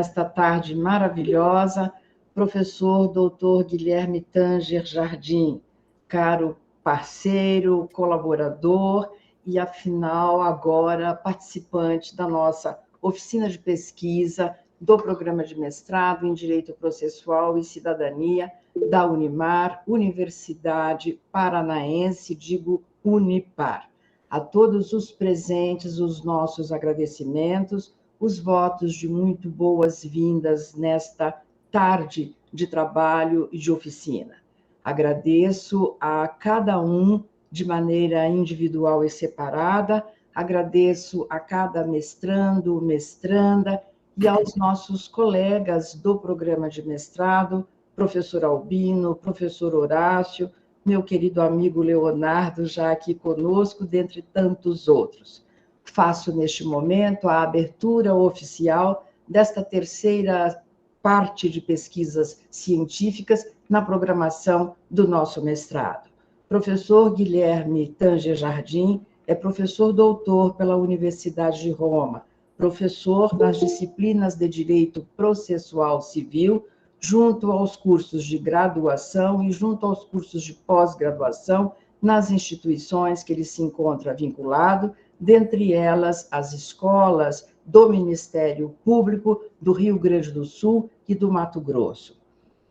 Esta tarde maravilhosa, professor doutor Guilherme Tanger Jardim, caro parceiro, colaborador e, afinal, agora participante da nossa oficina de pesquisa do programa de mestrado em Direito Processual e Cidadania da Unimar, Universidade Paranaense, digo Unipar. A todos os presentes, os nossos agradecimentos, os votos de muito boas-vindas nesta tarde de trabalho e de oficina. Agradeço a cada um de maneira individual e separada, agradeço a cada mestrando, mestranda e aos nossos colegas do programa de mestrado, professor Albino, professor Horácio, meu querido amigo Leonardo, já aqui conosco, dentre tantos outros. Faço, neste momento, a abertura oficial desta terceira parte de pesquisas científicas na programação do nosso mestrado. Professor Guilherme Tanger Jardim é professor doutor pela Universidade de Roma, professor nas disciplinas de Direito Processual Civil, junto aos cursos de graduação e junto aos cursos de pós-graduação nas instituições que ele se encontra vinculado, dentre elas as escolas do Ministério Público do Rio Grande do Sul e do Mato Grosso.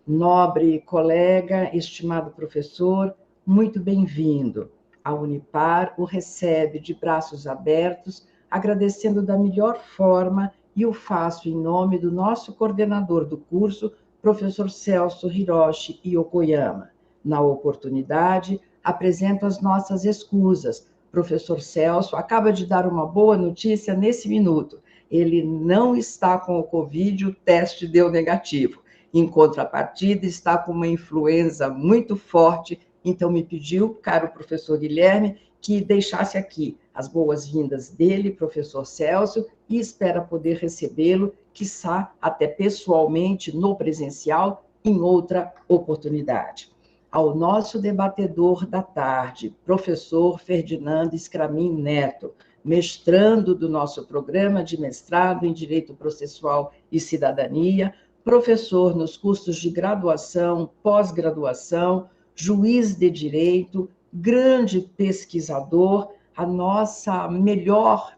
Nobre colega, estimado professor, muito bem-vindo. A Unipar o recebe de braços abertos, agradecendo da melhor forma, e o faço em nome do nosso coordenador do curso, professor Celso Hiroshi Yokoyama. Na oportunidade, apresento as nossas escusas. Professor Celso acaba de dar uma boa notícia nesse minuto. Ele não está com o Covid, o teste deu negativo. Em contrapartida, está com uma influenza muito forte, então me pediu, caro professor Guilherme, que deixasse aqui as boas-vindas dele, professor Celso, e espera poder recebê-lo, quiçá até pessoalmente, no presencial, em outra oportunidade. Ao nosso debatedor da tarde, professor Ferdinando Scramin Neto, mestrando do nosso programa de mestrado em Direito Processual e Cidadania, professor nos cursos de graduação, pós-graduação, juiz de direito, grande pesquisador, a nossa melhor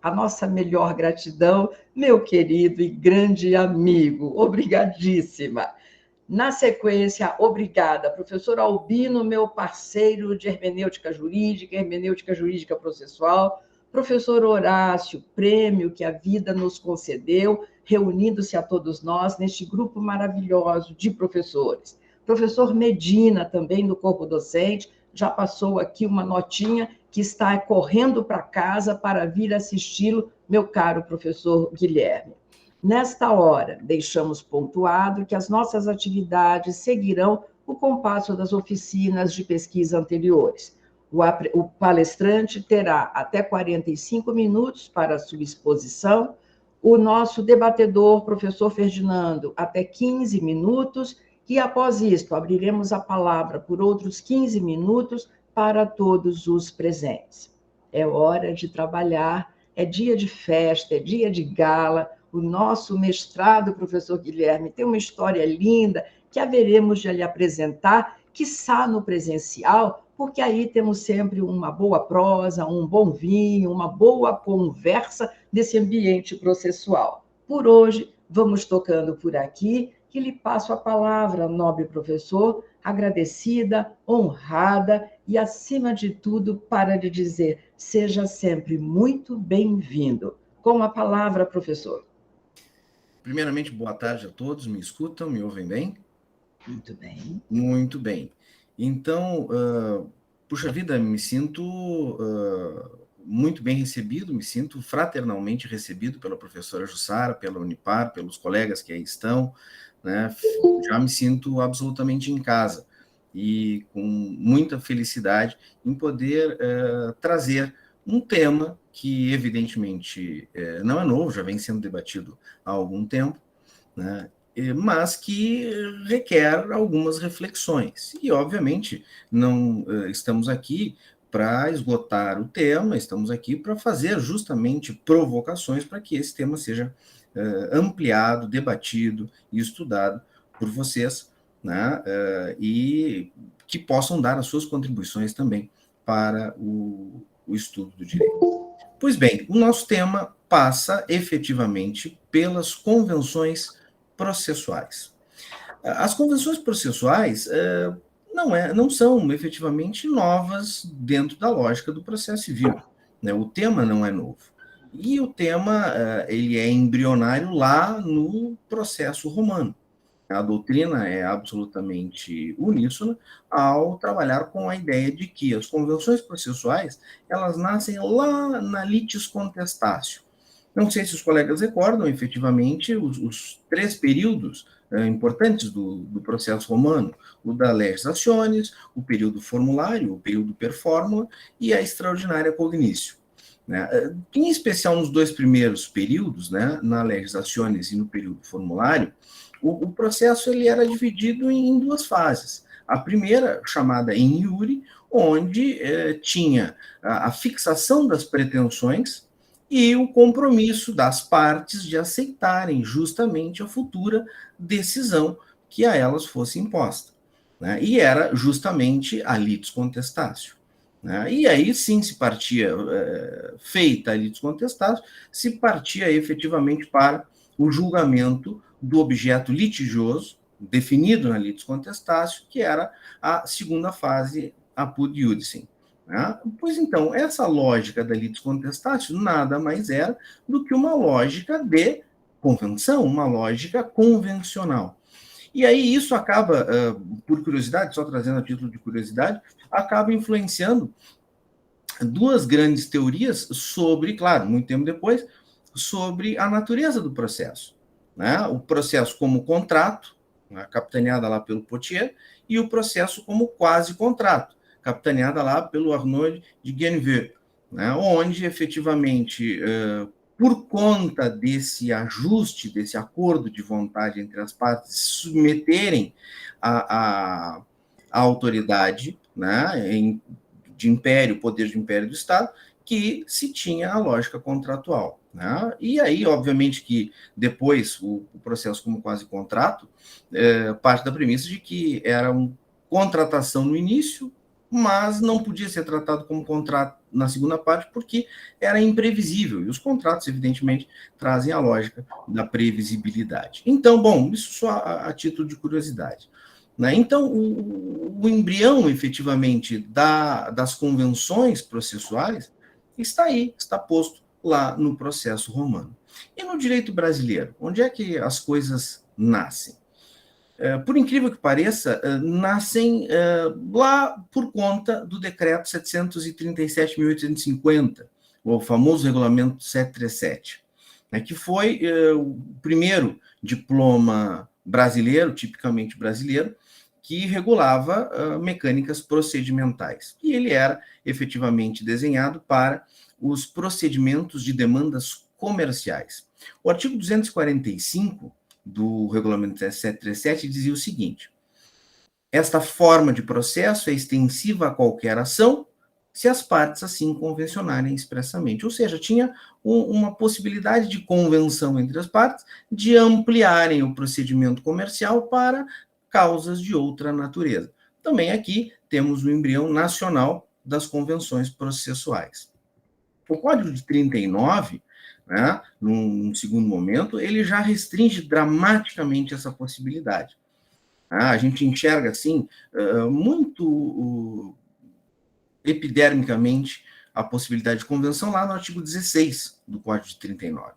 gratidão, meu querido e grande amigo. Obrigadíssima. Na sequência, obrigada, professor Albino, meu parceiro de hermenêutica jurídica processual, professor Horácio, prêmio que a vida nos concedeu, reunindo-se a todos nós neste grupo maravilhoso de professores. Professor Medina, também do corpo docente, já passou aqui uma notinha que está correndo para casa para vir assisti-lo, meu caro professor Guilherme. Nesta hora, deixamos pontuado que as nossas atividades seguirão o compasso das oficinas de pesquisa anteriores. O palestrante terá até 45 minutos para a sua exposição, o nosso debatedor, professor Ferdinando, até 15 minutos, e após isto, abriremos a palavra por outros 15 minutos para todos os presentes. É hora de trabalhar, é dia de festa, é dia de gala. O nosso mestrado, professor Guilherme, tem uma história linda que haveremos de lhe apresentar, quiçá no presencial, porque aí temos sempre uma boa prosa, um bom vinho, uma boa conversa desse ambiente processual. Por hoje, vamos tocando por aqui, que lhe passo a palavra, nobre professor, agradecida, honrada e, acima de tudo, para lhe dizer, seja sempre muito bem-vindo. Com a palavra, professor. Primeiramente, boa tarde a todos, me escutam, me ouvem bem? Muito bem. Muito bem. Então, puxa vida, me sinto muito bem recebido, me sinto fraternalmente recebido pela professora Jussara, pela Unipar, pelos colegas que aí estão, né? Já me sinto absolutamente em casa e com muita felicidade em poder trazer um tema que, evidentemente, não é novo, já vem sendo debatido há algum tempo, né? Mas que requer algumas reflexões. E, obviamente, não estamos aqui para esgotar o tema, estamos aqui para fazer justamente provocações para que esse tema seja ampliado, debatido e estudado por vocês, né, e que possam dar as suas contribuições também para o estudo do direito. Pois bem, o nosso tema passa efetivamente pelas convenções processuais. As convenções processuais não são efetivamente novas dentro da lógica do processo civil, né? O tema não é novo. E o tema ele é embrionário lá no processo romano. A doutrina é absolutamente uníssona ao trabalhar com a ideia de que as convenções processuais elas nascem lá na litis contestatio. Não sei se os colegas recordam, efetivamente, os 3 períodos importantes do processo romano, o da leges actionis, o período formulário, o período per formula e a extraordinária cognitio. Né? Em especial nos 2 primeiros períodos, né, na leges actionis e no período formulário, o processo ele era dividido em 2 fases. A primeira, chamada in iure, onde tinha a fixação das pretensões e o compromisso das partes de aceitarem justamente a futura decisão que a elas fosse imposta. Né? E era justamente a litis contestatio. Né? E aí sim se partia, feita a litis contestatio, se partia efetivamente para o julgamento do objeto litigioso, definido na litis contestatio, que era a segunda fase, apud iudicem. Né? Pois então, essa lógica da litis contestatio nada mais era do que uma lógica de convenção, uma lógica convencional. E aí isso acaba, por curiosidade, só trazendo a título de curiosidade, acaba influenciando 2 grandes teorias sobre, claro, muito tempo depois, sobre a natureza do processo. Né? O processo como contrato, né, capitaneada lá pelo Potier, e o processo como quase-contrato, capitaneada lá pelo Arnaud de Geneveux, né, onde efetivamente, por conta desse ajuste, desse acordo de vontade entre as partes, submeterem a autoridade, né, de império, poder de império do Estado, que se tinha a lógica contratual. Né? E aí, obviamente, que depois o processo como quase-contrato parte da premissa de que era uma contratação no início, mas não podia ser tratado como contrato na segunda parte, porque era imprevisível. E os contratos, evidentemente, trazem a lógica da previsibilidade. Então, bom, isso só a título de curiosidade. Né? Então, o embrião, efetivamente, das convenções processuais está aí, está posto lá no processo romano. E no direito brasileiro, onde é que as coisas nascem? Por incrível que pareça, nascem lá por conta do decreto 737.850, o famoso regulamento 737, né, que foi o primeiro diploma brasileiro, tipicamente brasileiro, que regulava mecânicas procedimentais. E ele era efetivamente desenhado para os procedimentos de demandas comerciais. O artigo 245 do regulamento 737 dizia o seguinte: esta forma de processo é extensiva a qualquer ação, se as partes assim convencionarem expressamente. Ou seja, tinha uma possibilidade de convenção entre as partes de ampliarem o procedimento comercial para causas de outra natureza. Também aqui temos o embrião nacional das convenções processuais. O Código de 39, né, num segundo momento, ele já restringe dramaticamente essa possibilidade. A gente enxerga, assim, muito epidermicamente a possibilidade de convenção lá no artigo 16 do Código de 39.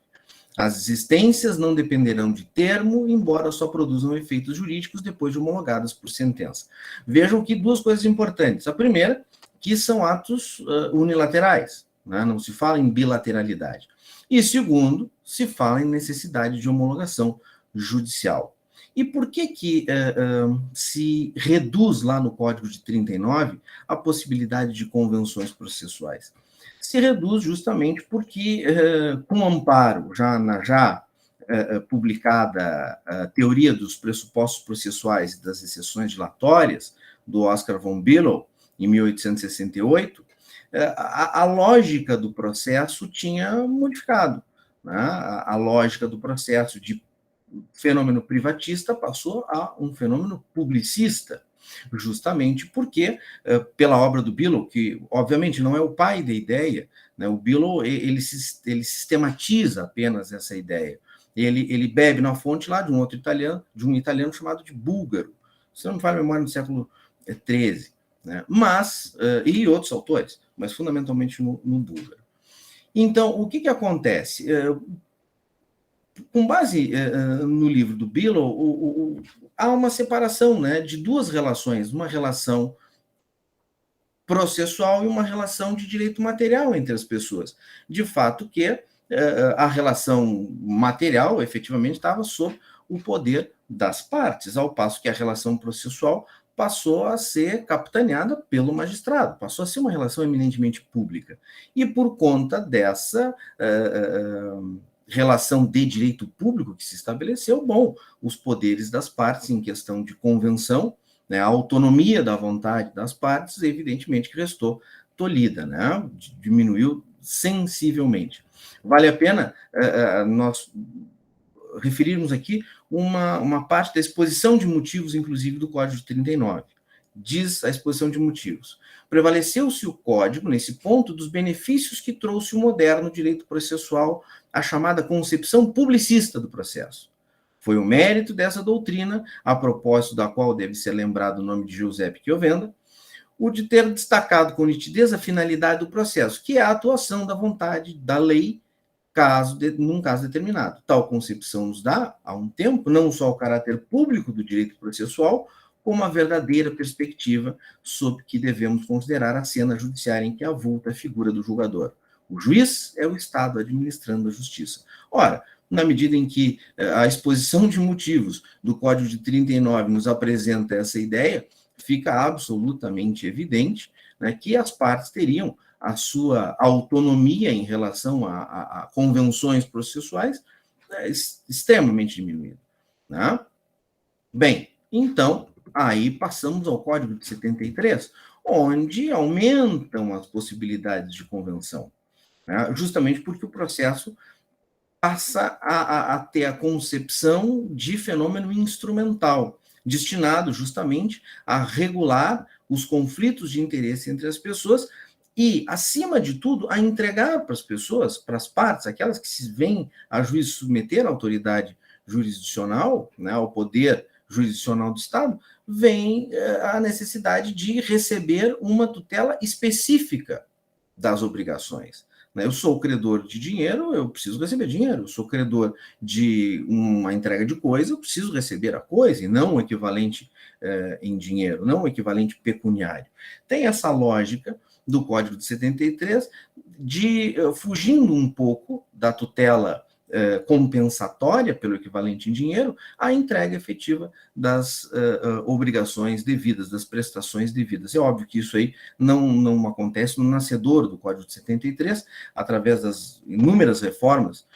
As existências não dependerão de termo, embora só produzam efeitos jurídicos depois de homologadas por sentença. Vejam que 2 coisas importantes. A primeira, que são atos unilaterais, né? Não se fala em bilateralidade. E segundo, se fala em necessidade de homologação judicial. E por que se reduz lá no Código de 39 a possibilidade de convenções processuais? Se reduz justamente porque, com amparo já na publicada Teoria dos Pressupostos Processuais e das Exceções Dilatórias, do Oscar von Billow, em 1868, a lógica do processo tinha modificado. né? A lógica do processo de fenômeno privatista passou a um fenômeno publicista, justamente porque, pela obra do Billow, que obviamente não é o pai da ideia, né? O Billow ele sistematiza apenas essa ideia. Ele bebe na fonte lá de um italiano chamado de Búlgaro, se não me falha a memória, no século XIII, né? Mas, e outros autores, mas fundamentalmente no Búlgaro. Então, o que acontece? Com base no livro do Billow, há uma separação, né, de duas relações, uma relação processual e uma relação de direito material entre as pessoas. De fato que a relação material, efetivamente, estava sob o poder das partes, ao passo que a relação processual passou a ser capitaneada pelo magistrado, passou a ser uma relação eminentemente pública. E por conta dessa relação de direito público que se estabeleceu, bom, os poderes das partes em questão de convenção, né, a autonomia da vontade das partes, evidentemente que restou tolhida, né, diminuiu sensivelmente. Vale a pena nós referirmos aqui uma parte da exposição de motivos, inclusive, do Código de 39. Diz a exposição de motivos. Prevaleceu-se o Código, nesse ponto, dos benefícios que trouxe o moderno direito processual, a chamada concepção publicista do processo. Foi o mérito dessa doutrina, a propósito da qual deve ser lembrado o nome de Giuseppe Chiovenda, o de ter destacado com nitidez a finalidade do processo, que é a atuação da vontade da lei num caso determinado. Tal concepção nos dá, há um tempo, não só o caráter público do direito processual, como a verdadeira perspectiva sob que devemos considerar a cena judiciária em que avulta a figura do julgador. O juiz é o Estado administrando a justiça. Ora, na medida em que a exposição de motivos do Código de 39 nos apresenta essa ideia, fica absolutamente evidente, né, que as partes teriam a sua autonomia em relação a convenções processuais extremamente diminuída. Né? Bem, então, aí passamos ao Código de 73, onde aumentam as possibilidades de convenção, né? Justamente porque o processo passa a ter a concepção de fenômeno instrumental, destinado justamente a regular os conflitos de interesse entre as pessoas e, acima de tudo, a entregar para as pessoas, para as partes, aquelas que se veem a juiz submeter à autoridade jurisdicional, né, ao poder jurisdicional do Estado, vem a necessidade de receber uma tutela específica das obrigações. Eu sou credor de dinheiro, eu preciso receber dinheiro. Eu sou credor de uma entrega de coisa, eu preciso receber a coisa, e não o equivalente em dinheiro, não o equivalente pecuniário. Tem essa lógica do Código de 73, fugindo um pouco da tutela compensatória pelo equivalente em dinheiro, a entrega efetiva das obrigações devidas, das prestações devidas. É óbvio que isso aí não acontece no nascedor do Código de 73, através das inúmeras reformas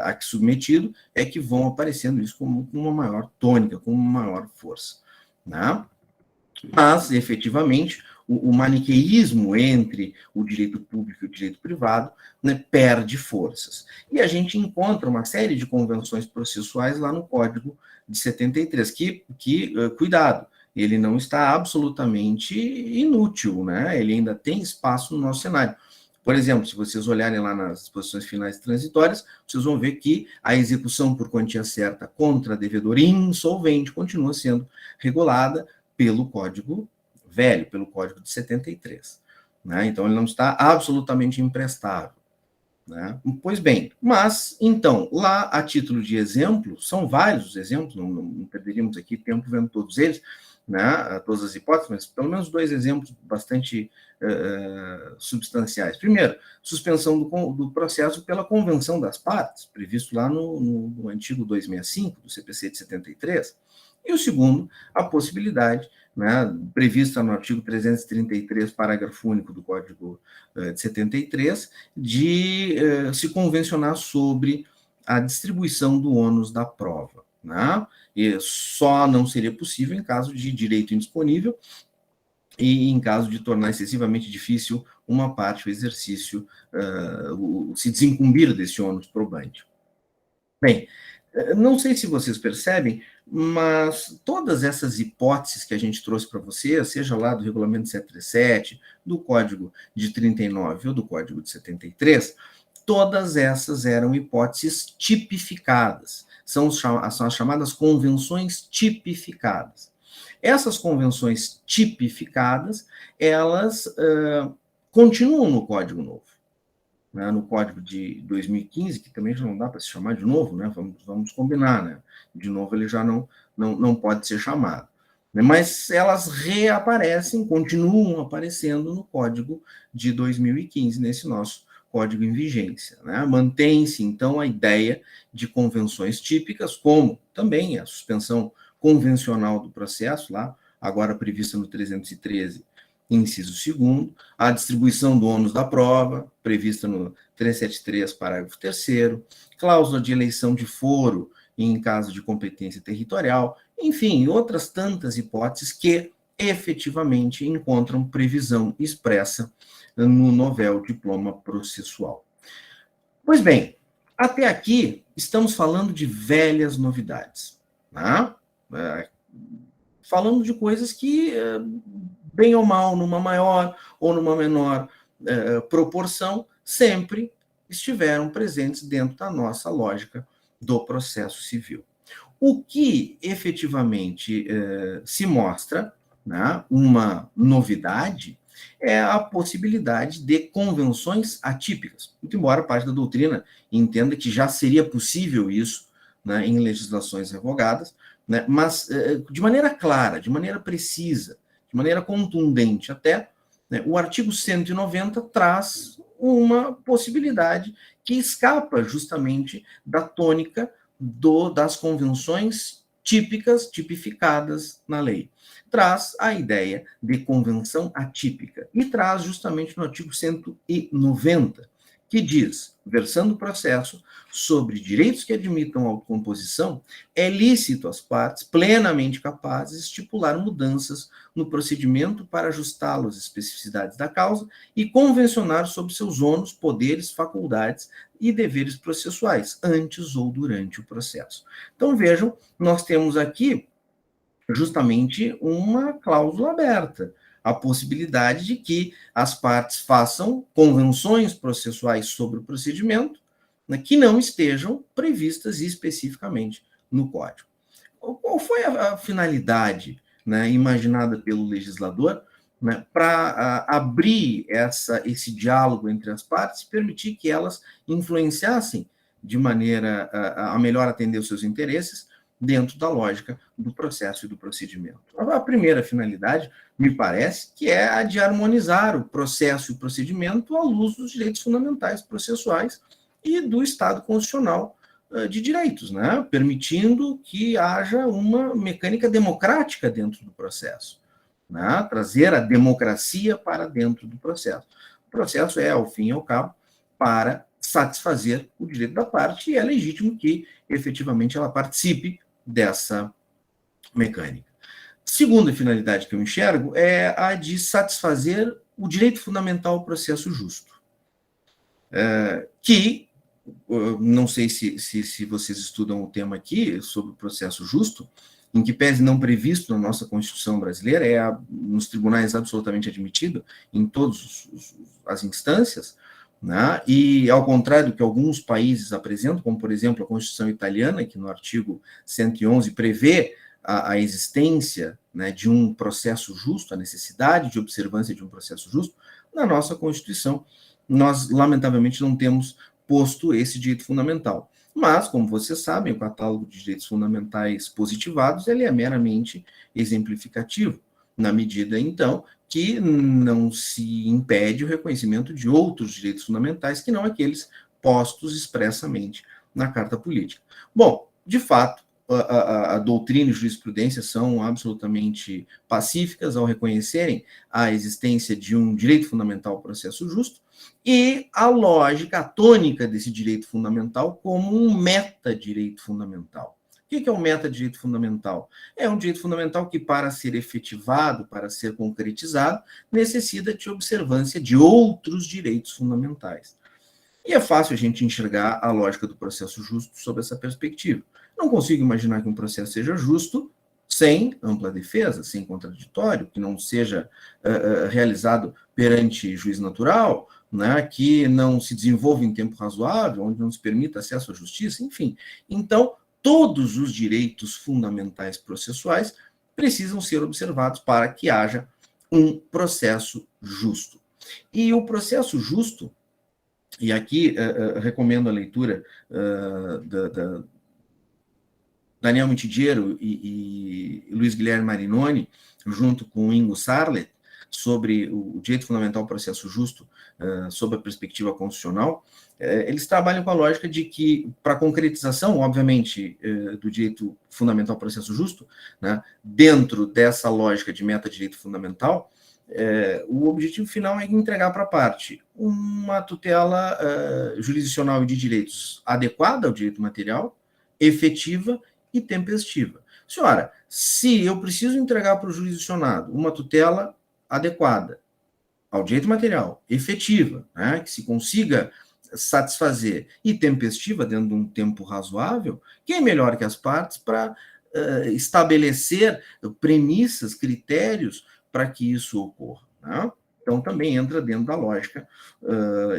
a que submetido, é que vão aparecendo isso com uma maior tônica, com uma maior força. Né? Mas, efetivamente, o maniqueísmo entre o direito público e o direito privado, né, perde forças. E a gente encontra uma série de convenções processuais lá no Código de 73, cuidado, ele não está absolutamente inútil, né? Ele ainda tem espaço no nosso cenário. Por exemplo, se vocês olharem lá nas disposições finais transitórias, vocês vão ver que a execução por quantia certa contra devedor insolvente continua sendo regulada pelo Código Velho, pelo Código de 73. Né? Então, ele não está absolutamente imprestável. Né? Pois bem, mas, então, lá a título de exemplo, são vários os exemplos, não perderíamos aqui tempo vendo todos eles, né? Todas as hipóteses, mas pelo menos dois exemplos bastante substanciais. Primeiro, suspensão do processo pela convenção das partes, previsto lá no antigo 265 do CPC de 73. E o segundo, a possibilidade, né, prevista no artigo 333, parágrafo único do Código de 73, de se convencionar sobre a distribuição do ônus da prova. Né? E só não seria possível em caso de direito indisponível e, em caso de tornar excessivamente difícil uma parte, o exercício, se desincumbir desse ônus probante. Bem, não sei se vocês percebem, mas todas essas hipóteses que a gente trouxe para vocês, seja lá do Regulamento 737, do Código de 39 ou do Código de 73, todas essas eram hipóteses tipificadas. São as chamadas convenções tipificadas. Essas convenções tipificadas, elas continuam no Código Novo. Né, no Código de 2015, que também já não dá para se chamar de novo, né, vamos combinar, né, de novo ele já não pode ser chamado. Né, mas elas reaparecem, continuam aparecendo no Código de 2015, nesse nosso Código em vigência. Né? Mantém-se, então, a ideia de convenções típicas, como também a suspensão convencional do processo, lá, agora prevista no 313, inciso 2º, a distribuição do ônus da prova, prevista no 373, parágrafo 3º, cláusula de eleição de foro em caso de competência territorial, enfim, outras tantas hipóteses que efetivamente encontram previsão expressa no novel diploma processual. Pois bem, até aqui estamos falando de velhas novidades, né? Falando de coisas que, bem ou mal, numa maior ou numa menor proporção, sempre estiveram presentes dentro da nossa lógica do processo civil. O que efetivamente se mostra, né, uma novidade, é a possibilidade de convenções atípicas. Muito embora parte da doutrina entenda que já seria possível isso, né, em legislações revogadas, né, mas de maneira clara, de maneira precisa, de maneira contundente até, né, o artigo 190 traz uma possibilidade que escapa justamente da tônica das convenções típicas, tipificadas na lei. Traz a ideia de convenção atípica e traz justamente no artigo 190, que diz, versando o processo sobre direitos que admitam autocomposição, é lícito às partes plenamente capazes estipular mudanças no procedimento para ajustá-lo às especificidades da causa e convencionar sobre seus ônus, poderes, faculdades e deveres processuais, antes ou durante o processo. Então, vejam, nós temos aqui justamente uma cláusula aberta, a possibilidade de que as partes façam convenções processuais sobre o procedimento, né, que não estejam previstas especificamente no Código. Qual foi a finalidade, né, imaginada pelo legislador, né, para abrir esse diálogo entre as partes e permitir que elas influenciassem de maneira a melhor atender os seus interesses dentro da lógica do processo e do procedimento? A primeira finalidade, me parece, que é a de harmonizar o processo e o procedimento à luz dos direitos fundamentais processuais e do Estado constitucional de direitos, né? Permitindo que haja uma mecânica democrática dentro do processo, né? Trazer a democracia para dentro do processo. O processo é, ao fim e ao cabo, para satisfazer o direito da parte, e é legítimo que, efetivamente, ela participe dessa mecânica. Segunda finalidade que eu enxergo é a de satisfazer o direito fundamental ao processo justo, que, não sei se vocês estudam o tema aqui, sobre o processo justo, em que pese não previsto na nossa Constituição brasileira, nos tribunais absolutamente admitido, em todas as instâncias, né? E, ao contrário do que alguns países apresentam, como, por exemplo, a Constituição italiana, que no artigo 111 prevê a existência, né, de um processo justo, a necessidade de observância de um processo justo, na nossa Constituição, nós, lamentavelmente, não temos posto esse direito fundamental. Mas, como vocês sabem, o catálogo de direitos fundamentais positivados ele é meramente exemplificativo, na medida, então, que não se impede o reconhecimento de outros direitos fundamentais que não aqueles postos expressamente na Carta Política. Bom, de fato, a doutrina e jurisprudência são absolutamente pacíficas ao reconhecerem a existência de um direito fundamental ao processo justo e a lógica, a tônica desse direito fundamental como um metadireito fundamental. O que é o metadireito fundamental? É um direito fundamental que, para ser efetivado, para ser concretizado, necessita de observância de outros direitos fundamentais. E é fácil a gente enxergar a lógica do processo justo sob essa perspectiva. Não consigo imaginar que um processo seja justo sem ampla defesa, sem contraditório, que não seja realizado perante juiz natural, né, que não se desenvolva em tempo razoável, onde não se permita acesso à justiça, enfim. Então, todos os direitos fundamentais processuais precisam ser observados para que haja um processo justo. E o processo justo, e aqui recomendo a leitura da Daniel Mitidiero e Luiz Guilherme Marinoni, junto com Ingo Sarlet, sobre o direito fundamental ao processo justo, sob a perspectiva constitucional. Eles trabalham com a lógica de que, para a concretização, obviamente, do direito fundamental ao processo justo, né, dentro dessa lógica de meta-direito fundamental, o objetivo final é entregar para a parte uma tutela jurisdicional e de direitos adequada ao direito material, efetiva e tempestiva. Senhora, se eu preciso entregar para o jurisdicionado uma tutela adequada ao direito material, efetiva, né, que se consiga satisfazer, e tempestiva, dentro de um tempo razoável, quem é melhor que as partes para estabelecer premissas, critérios para que isso ocorra, né? Então, também entra dentro da lógica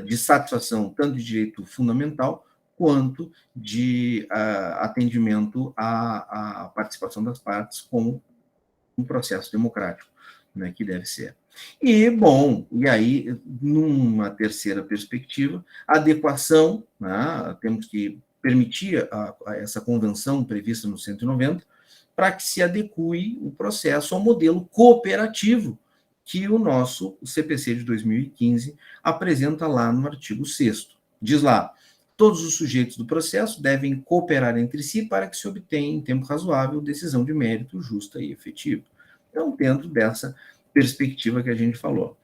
de satisfação tanto de direito fundamental quanto de atendimento à participação das partes como um processo democrático, né, que deve ser. E, bom, e aí, numa terceira perspectiva, a adequação, né, temos que permitir essa convenção prevista no 190, para que se adeque o processo ao modelo cooperativo que o nosso CPC de 2015 apresenta lá no artigo 6º. Diz lá, todos os sujeitos do processo devem cooperar entre si para que se obtenha, em tempo razoável, decisão de mérito justa e efetiva. Então, dentro dessa perspectiva que a gente falou.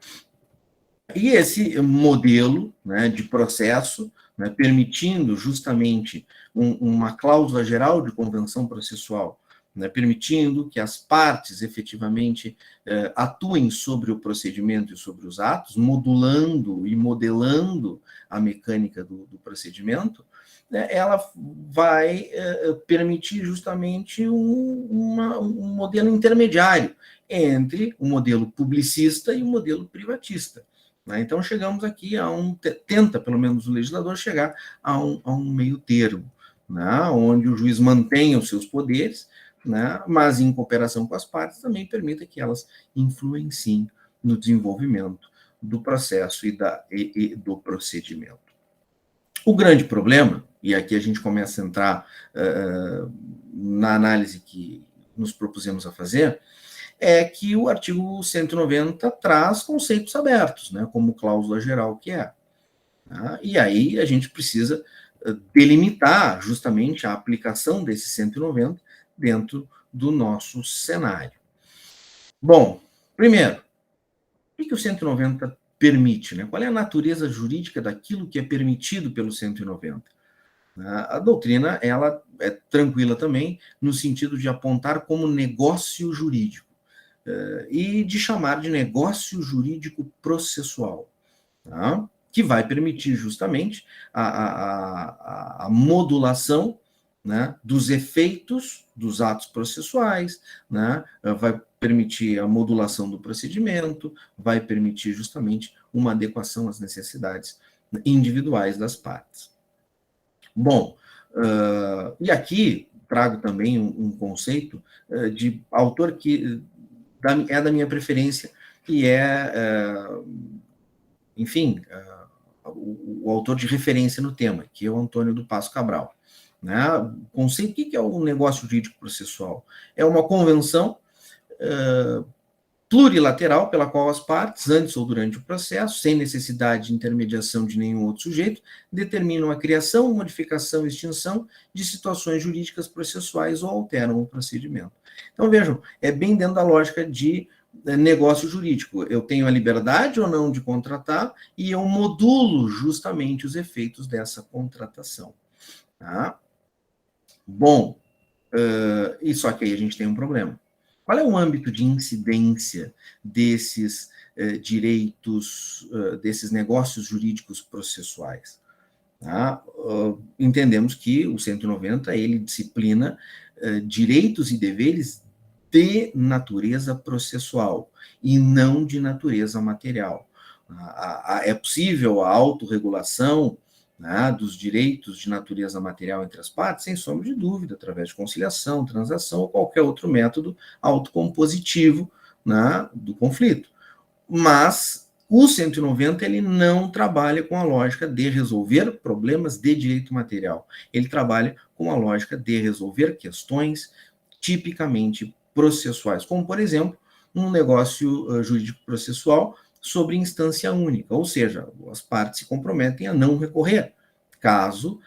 E esse modelo, né, de processo, né, permitindo justamente uma cláusula geral de convenção processual, né, permitindo que as partes efetivamente atuem sobre o procedimento e sobre os atos, modulando e modelando a mecânica do procedimento, né, ela vai permitir justamente um modelo intermediário entre o modelo publicista e o modelo privatista. Né? Então, chegamos aqui tenta, pelo menos o legislador, chegar a um meio termo, né, onde o juiz mantenha os seus poderes, né, mas em cooperação com as partes também permita que elas influenciem no desenvolvimento do processo e do procedimento. O grande problema, e aqui a gente começa a entrar na análise que nos propusemos a fazer, é que o artigo 190 traz conceitos abertos, né, como cláusula geral que é. Tá? E aí a gente precisa delimitar justamente a aplicação desse 190 dentro do nosso cenário. Bom, primeiro, o que o 190 permite? Né? Qual é a natureza jurídica daquilo que é permitido pelo 190? A doutrina ela é tranquila também, no sentido de apontar como negócio jurídico e de chamar de negócio jurídico processual, tá? Que vai permitir justamente a modulação, né, dos efeitos dos atos processuais, né, vai permitir a modulação do procedimento, vai permitir justamente uma adequação às necessidades individuais das partes. Bom, e aqui trago também um conceito de autor que é da minha preferência, que enfim, o autor de referência no tema, que é o Antônio do Passo Cabral. Né? O conceito, o que é o negócio jurídico processual? É uma convenção plurilateral pela qual as partes, antes ou durante o processo, sem necessidade de intermediação de nenhum outro sujeito, determinam a criação, modificação e extinção de situações jurídicas processuais ou alteram o procedimento. Então, vejam, é bem dentro da lógica de negócio jurídico. Eu tenho a liberdade ou não de contratar e eu modulo justamente os efeitos dessa contratação. Tá? Bom, E só que aí a gente tem um problema. Qual é o âmbito de incidência desses direitos, desses negócios jurídicos processuais? Tá? Entendemos que o 190 ele disciplina direitos e deveres de natureza processual e não de natureza material. É possível a autorregulação, né, dos direitos de natureza material entre as partes, sem sombra de dúvida, através de conciliação, transação ou qualquer outro método autocompositivo, né, do conflito. Mas o 190 ele não trabalha com a lógica de resolver problemas de direito material. Ele trabalha com a lógica de resolver questões tipicamente processuais, como, por exemplo, um negócio jurídico processual sobre instância única, ou seja, as partes se comprometem a não recorrer, caso,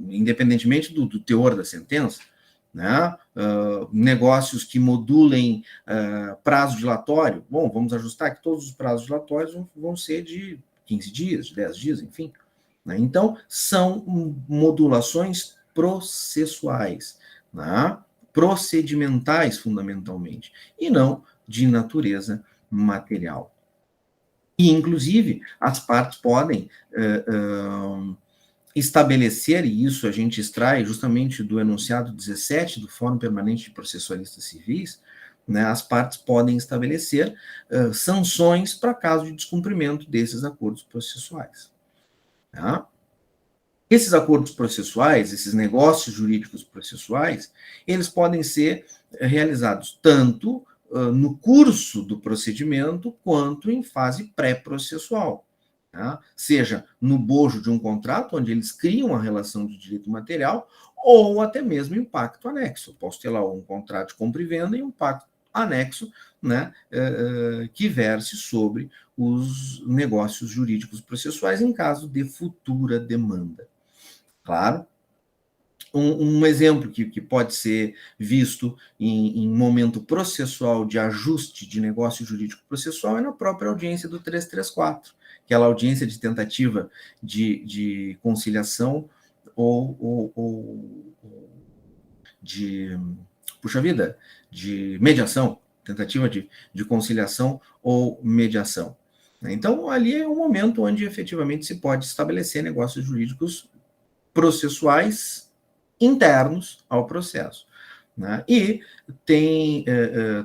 independentemente do teor da sentença, né? Negócios que modulem prazo dilatório. Bom, vamos ajustar que todos os prazos dilatórios vão ser de 15 dias, de 10 dias, enfim. Né? Então, são modulações processuais, né? Procedimentais, fundamentalmente, e não de natureza material. E, inclusive, as partes podem estabelecer, e isso a gente extrai justamente do enunciado 17 do Fórum Permanente de Processualistas Civis, né, as partes podem estabelecer sanções para caso de descumprimento desses acordos processuais. Tá? Esses acordos processuais, esses negócios jurídicos processuais, eles podem ser realizados tanto no curso do procedimento quanto em fase pré-processual. Tá? Seja no bojo de um contrato, onde eles criam a relação de direito material, ou até mesmo em pacto anexo. Posso ter lá um contrato de compra e venda e um pacto anexo, né, que verse sobre os negócios jurídicos processuais em caso de futura demanda. Claro. Um exemplo que pode ser visto em momento processual de ajuste de negócio jurídico processual é na própria audiência do 334, aquela audiência de tentativa de conciliação ou de, puxa vida, de mediação, tentativa de conciliação ou mediação. Então, ali é um momento onde efetivamente se pode estabelecer negócios jurídicos processuais internos ao processo. Né? E tem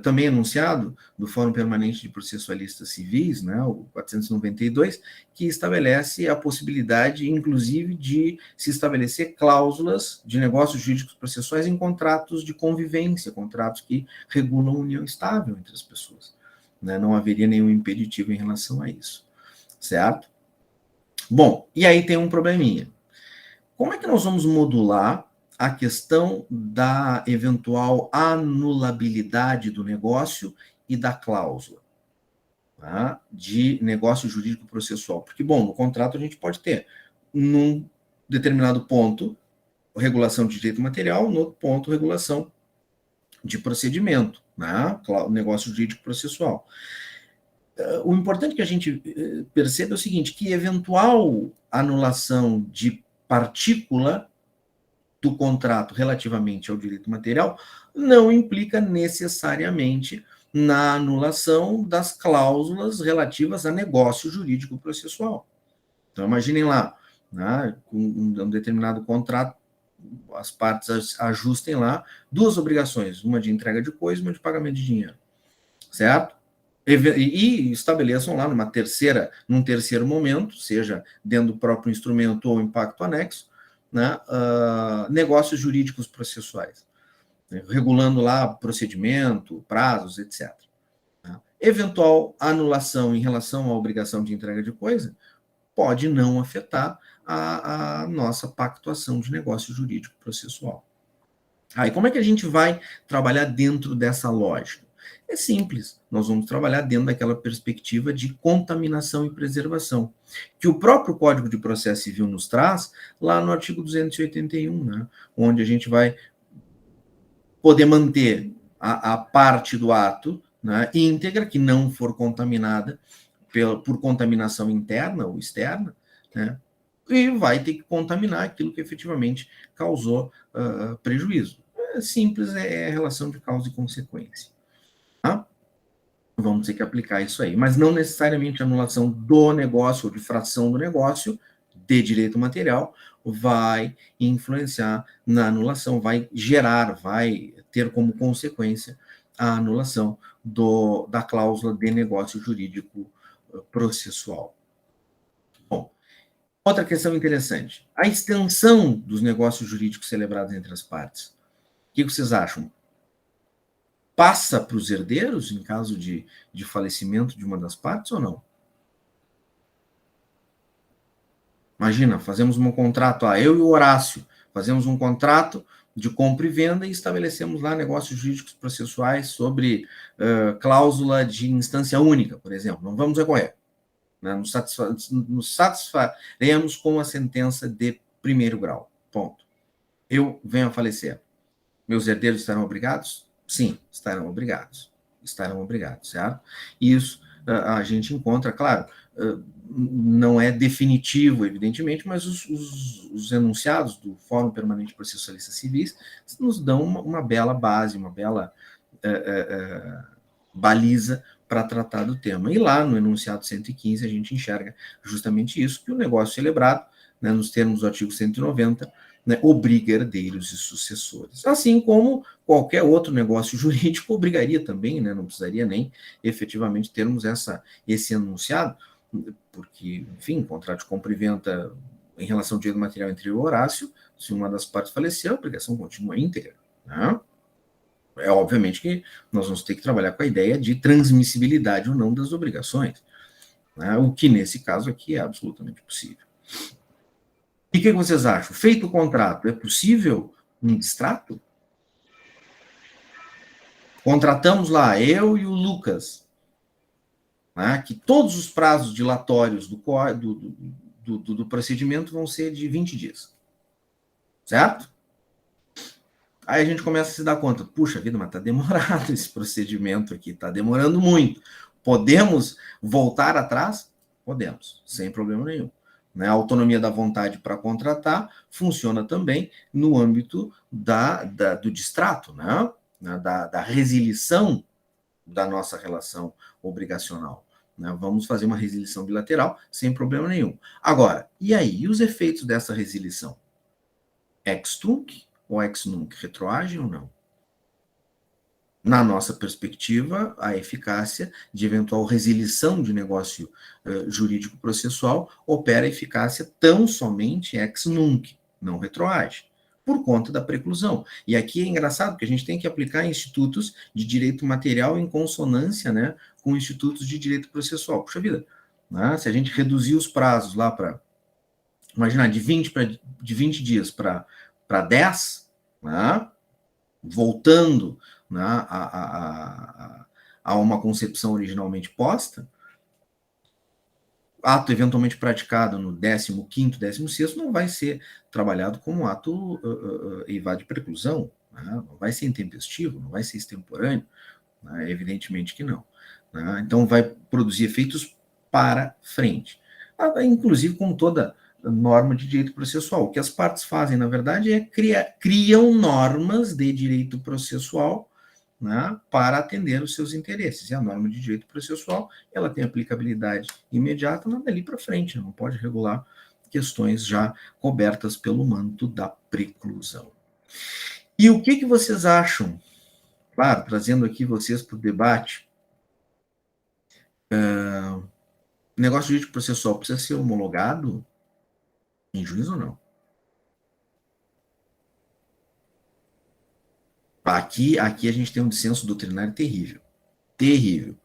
também enunciado do Fórum Permanente de Processualistas Civis, né, o 492, que estabelece a possibilidade, inclusive, de se estabelecer cláusulas de negócios jurídicos processuais em contratos de convivência, contratos que regulam a união estável entre as pessoas. Né? Não haveria nenhum impeditivo em relação a isso. Certo? Bom, e aí tem um probleminha. Como é que nós vamos modular a questão da eventual anulabilidade do negócio e da cláusula, tá, de negócio jurídico processual? Porque, bom, no contrato a gente pode ter, num determinado ponto, regulação de direito material, no outro ponto, regulação de procedimento, né, negócio jurídico processual. O importante que a gente perceba é o seguinte, que eventual anulação de partícula do contrato relativamente ao direito material não implica necessariamente na anulação das cláusulas relativas a negócio jurídico processual. Então, imaginem lá, né, com um determinado contrato, as partes ajustem lá duas obrigações, uma de entrega de coisa e uma de pagamento de dinheiro, certo? E estabeleçam lá num terceiro momento, seja dentro do próprio instrumento ou impacto anexo, né, negócios jurídicos processuais, né, regulando lá procedimento, prazos, etc. Né. Eventual anulação em relação à obrigação de entrega de coisa pode não afetar a nossa pactuação de negócio jurídico processual. Aí, como é que a gente vai trabalhar dentro dessa lógica? É simples, nós vamos trabalhar dentro daquela perspectiva de contaminação e preservação, que o próprio Código de Processo Civil nos traz, lá no artigo 281, né, onde a gente vai poder manter a parte do ato, né, íntegra, que não for contaminada por contaminação interna ou externa, né, e vai ter que contaminar aquilo que efetivamente causou prejuízo. É simples, é a relação de causa e consequência. Tá? Vamos ter que aplicar isso aí. Mas não necessariamente a anulação do negócio ou de fração do negócio de direito material vai influenciar na anulação, vai gerar, vai ter como consequência a anulação da cláusula de negócio jurídico processual. Bom, outra questão interessante, a extensão dos negócios jurídicos celebrados entre as partes. O que vocês acham? Passa para os herdeiros em caso de falecimento de uma das partes ou não? Imagina, fazemos um contrato, eu e o Horácio, fazemos um contrato de compra e venda e estabelecemos lá negócios jurídicos processuais sobre cláusula de instância única, por exemplo. Não vamos recorrer. Né? Nos satisfaremos com a sentença de primeiro grau. Ponto. Eu venho a falecer. Meus herdeiros estarão obrigados? Sim, estarão obrigados. Estarão obrigados, certo? E isso a gente encontra, claro, não é definitivo, evidentemente, mas os enunciados do Fórum Permanente Processualistas Civis nos dão uma bela base, uma bela baliza para tratar do tema. E lá no enunciado 115 a gente enxerga justamente isso, que o negócio celebrado, né, nos termos do artigo 190, né, obriga herdeiros e sucessores. Assim como qualquer outro negócio jurídico obrigaria também, né, não precisaria nem efetivamente termos esse enunciado, porque, enfim, contrato de compra e venda em relação ao direito material entre o Horácio, se uma das partes falecer, a obrigação continua íntegra. Né? É obviamente que nós vamos ter que trabalhar com a ideia de transmissibilidade ou não das obrigações, né? O que nesse caso aqui é absolutamente possível. E o que vocês acham? Feito o contrato, é possível um distrato? Contratamos lá, eu e o Lucas, né, que todos os prazos dilatórios do procedimento vão ser de 20 dias. Certo? Aí a gente começa a se dar conta, puxa vida, mas está demorado esse procedimento aqui, está demorando muito. Podemos voltar atrás? Podemos, sem problema nenhum. Né? A autonomia da vontade para contratar funciona também no âmbito do distrato, né? Da resilição da nossa relação obrigacional. Né? Vamos fazer uma resilição bilateral sem problema nenhum. Agora, e aí? E os efeitos dessa resilição? Ex tunc ou ex nunc? Retroagem ou não? Na nossa perspectiva, a eficácia de eventual resilição de negócio jurídico processual opera a eficácia tão somente ex nunc, não retroage, por conta da preclusão. E aqui é engraçado que a gente tem que aplicar institutos de direito material em consonância, né, com institutos de direito processual. Puxa vida, né, se a gente reduzir os prazos lá para, imaginar, de 20 dias para 10, né, voltando, né, a uma concepção originalmente posta, ato eventualmente praticado no 15º, 16º, não vai ser trabalhado como ato evade preclusão, né? Não vai ser intempestivo, não vai ser extemporâneo, né? Evidentemente que não. Né? Então vai produzir efeitos para frente. Inclusive com toda norma de direito processual. O que as partes fazem, na verdade, é criam normas de direito processual, né, para atender os seus interesses. E a norma de direito processual, ela tem aplicabilidade imediata, mas dali para frente, não pode regular questões já cobertas pelo manto da preclusão. E o que vocês acham? Claro, trazendo aqui vocês para o debate, negócio jurídico processual precisa ser homologado em juízo ou não? Aqui a gente tem um dissenso doutrinário terrível. Terrível.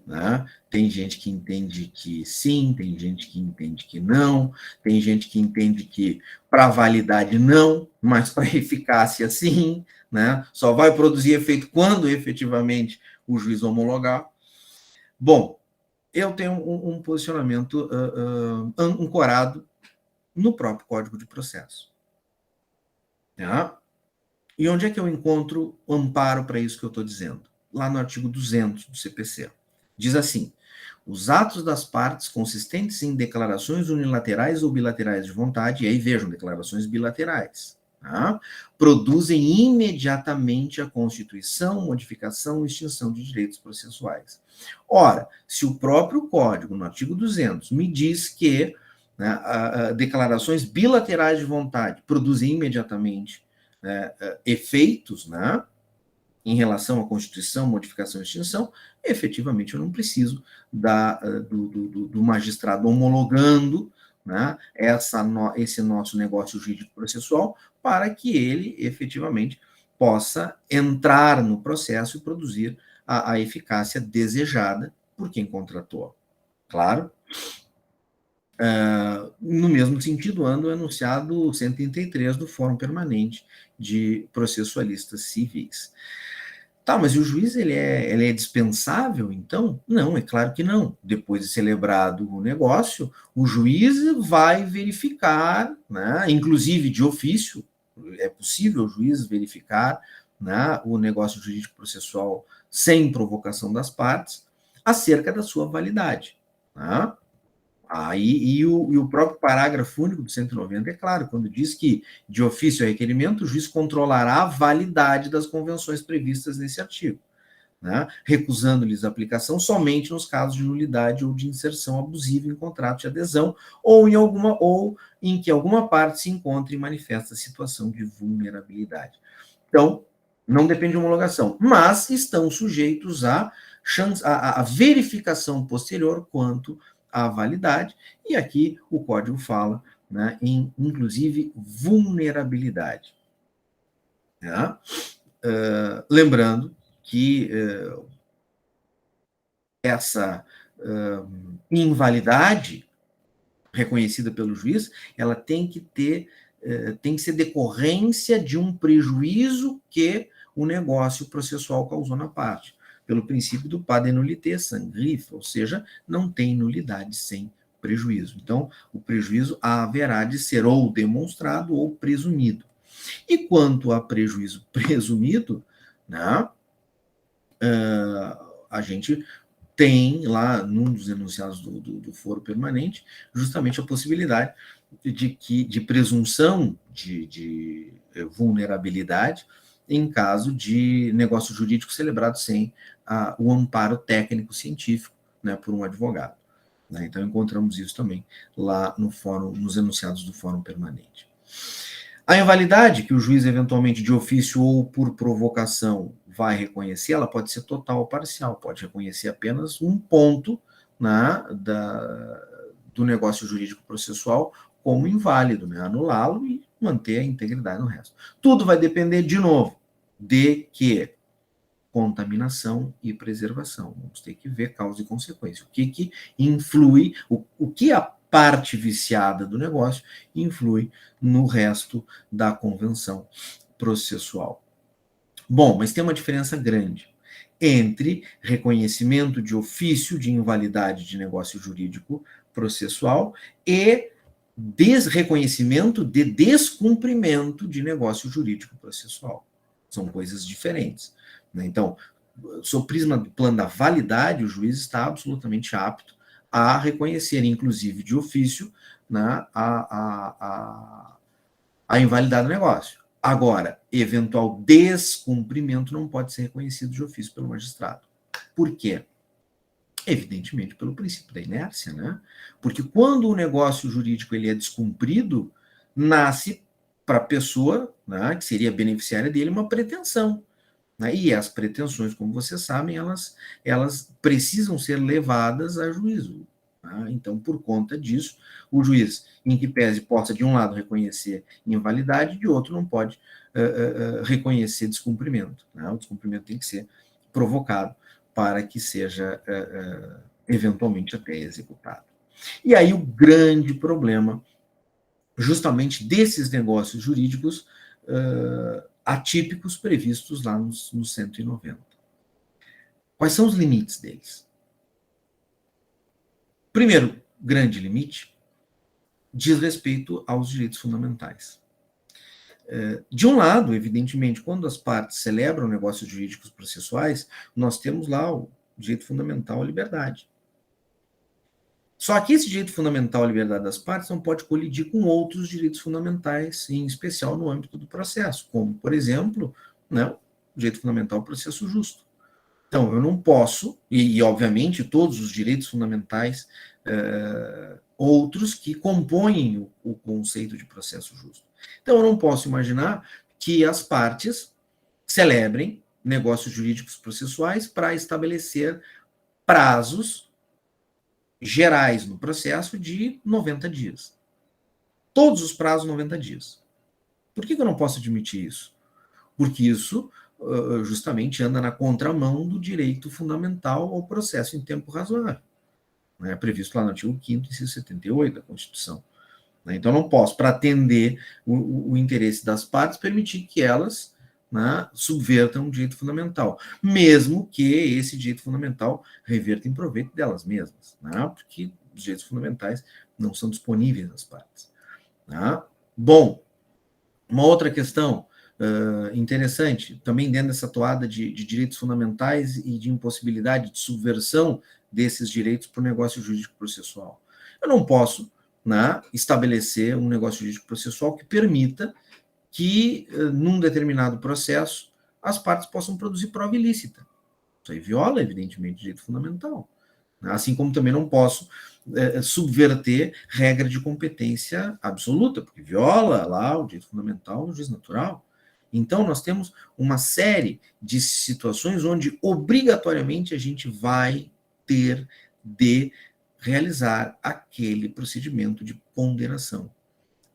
Né? Tem gente que entende que sim, tem gente que entende que não, tem gente que entende que para validade não, mas para eficácia sim, né? Só vai produzir efeito quando efetivamente o juiz homologar. Bom, eu tenho um posicionamento ancorado no próprio Código de Processo. Né? E onde é que eu encontro amparo para isso que eu estou dizendo? Lá no artigo 200 do CPC. Diz assim: os atos das partes consistentes em declarações unilaterais ou bilaterais de vontade, e aí vejam, declarações bilaterais, tá? Produzem imediatamente a constituição, modificação ou extinção de direitos processuais. Ora, se o próprio Código, no artigo 200, me diz que, né, declarações bilaterais de vontade produzem imediatamente, né, efeitos, né, em relação à Constituição, modificação e extinção, efetivamente eu não preciso do magistrado homologando, né, esse nosso negócio jurídico processual para que ele efetivamente possa entrar no processo e produzir a eficácia desejada por quem contratou. Claro. No mesmo sentido, anda o enunciado 133 do Fórum Permanente de Processualistas Civis. Tá, mas o juiz ele é dispensável, então? Não, é claro que não. Depois de celebrado o negócio, o juiz vai verificar, né, inclusive de ofício, é possível o juiz verificar, né, o negócio jurídico processual sem provocação das partes, acerca da sua validade. Né? E o próprio parágrafo único do 190 é claro, quando diz que, de ofício a requerimento, o juiz controlará a validade das convenções previstas nesse artigo, né, recusando-lhes a aplicação somente nos casos de nulidade ou de inserção abusiva em contrato de adesão, ou em que alguma parte se encontre em manifesta situação de vulnerabilidade. Então, não depende de homologação, mas estão sujeitos à verificação posterior quanto à validade, e aqui o Código fala, né, em, inclusive, vulnerabilidade. Tá? Lembrando que essa invalidade reconhecida pelo juiz, ela tem que ser decorrência de um prejuízo que o negócio processual causou na parte, pelo princípio do pas de nullité sans griffe, ou seja, não tem nulidade sem prejuízo. Então, o prejuízo haverá de ser ou demonstrado ou presumido. E quanto a prejuízo presumido, né, a gente tem lá, num dos enunciados do foro permanente, justamente a possibilidade de presunção de vulnerabilidade em caso de negócio jurídico celebrado sem o amparo técnico-científico, né, por um advogado. Né? Então, encontramos isso também lá no fórum, nos enunciados do fórum permanente. A invalidade, que o juiz, eventualmente, de ofício ou por provocação, vai reconhecer, ela pode ser total ou parcial, pode reconhecer apenas um ponto, né, do negócio jurídico processual como inválido, né, anulá-lo e manter a integridade no resto. Tudo vai depender, de novo, de que contaminação e preservação. Vamos ter que ver causa e consequência. O que influi, o que a parte viciada do negócio influi no resto da convenção processual. Bom, mas tem uma diferença grande entre reconhecimento de ofício de invalidade de negócio jurídico processual e desreconhecimento de descumprimento de negócio jurídico processual. São coisas diferentes. Né? Então, sob o prisma do plano da validade, o juiz está absolutamente apto a reconhecer, inclusive de ofício, né, a invalidade do negócio. Agora, eventual descumprimento não pode ser reconhecido de ofício pelo magistrado. Por quê? Evidentemente, pelo princípio da inércia, né? Porque quando o negócio jurídico ele é descumprido, nasce para a pessoa, né, que seria beneficiária dele, uma pretensão. Né? E as pretensões, como vocês sabem, elas precisam ser levadas a juízo. Tá? Então, por conta disso, o juiz, em que pese, possa, de um lado, reconhecer invalidade, de outro, não pode reconhecer descumprimento. Né? O descumprimento tem que ser provocado para que seja, eventualmente, até executado. E aí, o grande problema, justamente desses negócios jurídicos atípicos previstos lá no 190. Quais são os limites deles? Primeiro grande limite diz respeito aos direitos fundamentais. De um lado, evidentemente, quando as partes celebram negócios jurídicos processuais, nós temos lá direito fundamental à liberdade. Só que esse direito fundamental à liberdade das partes não pode colidir com outros direitos fundamentais, em especial no âmbito do processo, como, por exemplo, né, o direito fundamental ao processo justo. Então, eu não posso, e obviamente todos os direitos fundamentais outros que compõem o conceito de processo justo. Então, eu não posso imaginar que as partes celebrem negócios jurídicos processuais para estabelecer prazos gerais no processo de 90 dias. Todos os prazos 90 dias. Por que eu não posso admitir isso? Porque isso justamente anda na contramão do direito fundamental ao processo em tempo razoável. É previsto lá no artigo 5º, inciso 78 da Constituição. Então, não posso, para atender o interesse das partes, permitir que elas, né, subvertam o direito fundamental, mesmo que esse direito fundamental reverta em proveito delas mesmas, né, porque os direitos fundamentais não são disponíveis às partes. Né. Bom, uma outra questão interessante, também dentro dessa toada de direitos fundamentais e de impossibilidade de subversão desses direitos para o negócio jurídico processual. Eu não posso, né, estabelecer um negócio jurídico processual que permita que, num determinado processo, as partes possam produzir prova ilícita. Isso aí viola, evidentemente, o direito fundamental. Assim como também não posso subverter regra de competência absoluta, porque viola lá o direito fundamental do juiz natural. Então, nós temos uma série de situações onde, obrigatoriamente, a gente vai ter de realizar aquele procedimento de ponderação.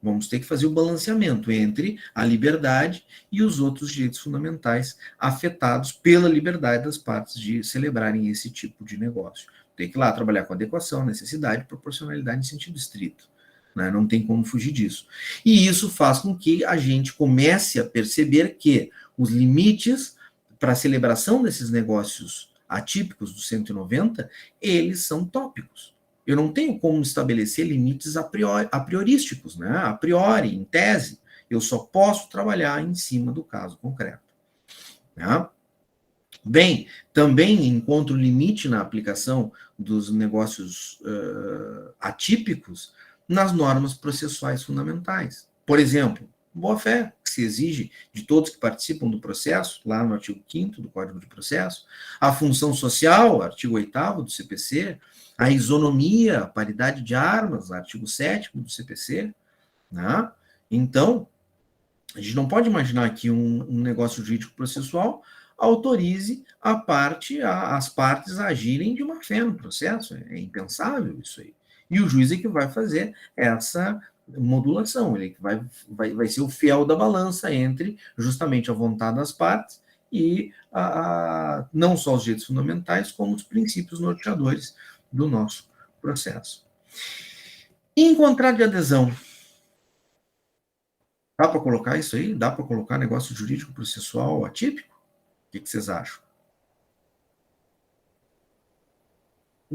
Vamos ter que fazer o balanceamento entre a liberdade e os outros direitos fundamentais afetados pela liberdade das partes de celebrarem esse tipo de negócio. Tem que ir lá trabalhar com adequação, necessidade, proporcionalidade em sentido estrito. Né? Não tem como fugir disso. E isso faz com que a gente comece a perceber que os limites para a celebração desses negócios atípicos do 190, eles são tópicos. Eu não tenho como estabelecer limites apriorísticos, né? A priori, em tese. Eu só posso trabalhar em cima do caso concreto. Né? Bem, também encontro limite na aplicação dos negócios atípicos nas normas processuais fundamentais. Por exemplo, boa-fé, que se exige de todos que participam do processo, lá no artigo 5º do Código de Processo, a função social, artigo 8º do CPC, a isonomia, a paridade de armas, artigo 7º do CPC. Né? Então, a gente não pode imaginar que um negócio jurídico processual autorize as partes a agirem de má fé no processo. É impensável isso aí. E o juiz é que vai fazer essa modulação, ele vai ser o fiel da balança entre justamente a vontade das partes e não só os direitos fundamentais, como os princípios norteadores do nosso processo. E em contrato de adesão, dá para colocar isso aí? Dá para colocar negócio jurídico processual atípico? O que vocês acham?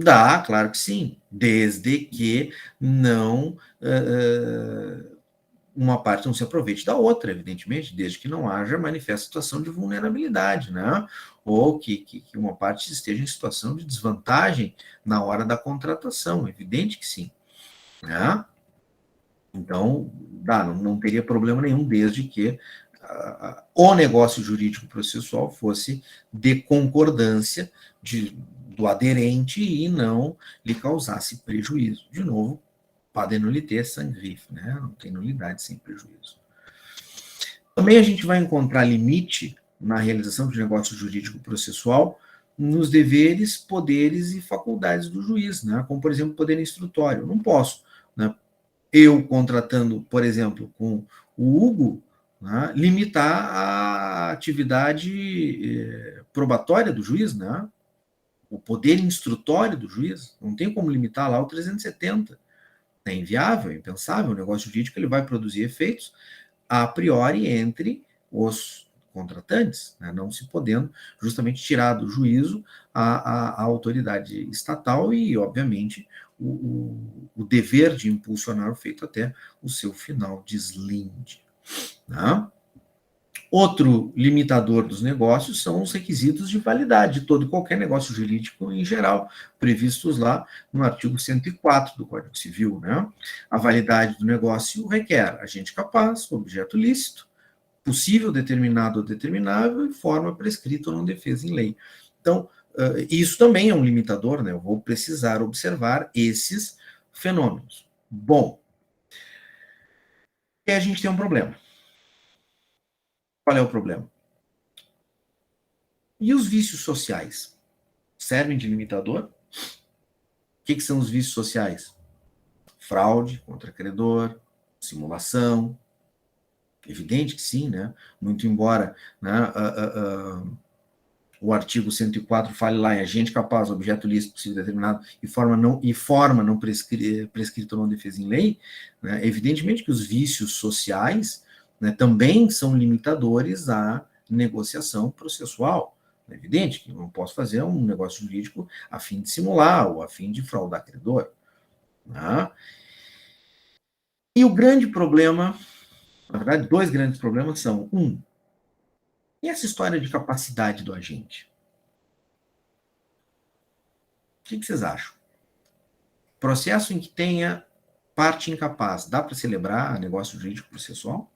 Dá, claro que sim, desde que não uma parte não se aproveite da outra, evidentemente, desde que não haja manifesta situação de vulnerabilidade, né? Ou que uma parte esteja em situação de desvantagem na hora da contratação, evidente que sim. Né? Então, não teria problema nenhum, desde que o negócio jurídico processual fosse de concordância do aderente e não lhe causasse prejuízo. De novo, pas de nullité sans griffe, né? Não tem nulidade sem prejuízo. Também a gente vai encontrar limite na realização de negócio jurídico processual nos deveres, poderes e faculdades do juiz, né? Como, por exemplo, poder instrutório. Não posso, né? Eu contratando, por exemplo, com o Hugo, né, limitar a atividade probatória do juiz, né? O poder instrutório do juiz. Não tem como limitar lá o 370. É inviável, é impensável. O negócio jurídico ele vai produzir efeitos a priori entre os contratantes, né, não se podendo justamente tirar do juízo a autoridade estatal e, obviamente, o dever de impulsionar o feito até o seu final deslinde. Né? Outro limitador dos negócios são os requisitos de validade de todo e qualquer negócio jurídico em geral, previstos lá no artigo 104 do Código Civil, né? A validade do negócio requer agente capaz, objeto lícito, possível, determinado ou determinável e forma prescrita ou não defesa em lei. Então, isso também é um limitador, né? Eu vou precisar observar esses fenômenos. Bom, e a gente tem um problema. Qual é o problema? E os vícios sociais? Servem de limitador? O que são os vícios sociais? Fraude contra credor, simulação. Evidente que sim, né? Muito embora, né, o artigo 104 fale lá em agente capaz, objeto lícito, possível determinado e forma não prescrita ou não defesa em lei, né? Evidentemente que os vícios sociais, né, também são limitadores à negociação processual. É evidente que eu não posso fazer um negócio jurídico a fim de simular ou a fim de fraudar credor. Né? E o grande problema, na verdade, dois grandes problemas são, e essa história de capacidade do agente? O que vocês acham? Processo em que tenha parte incapaz, dá para celebrar negócio jurídico processual?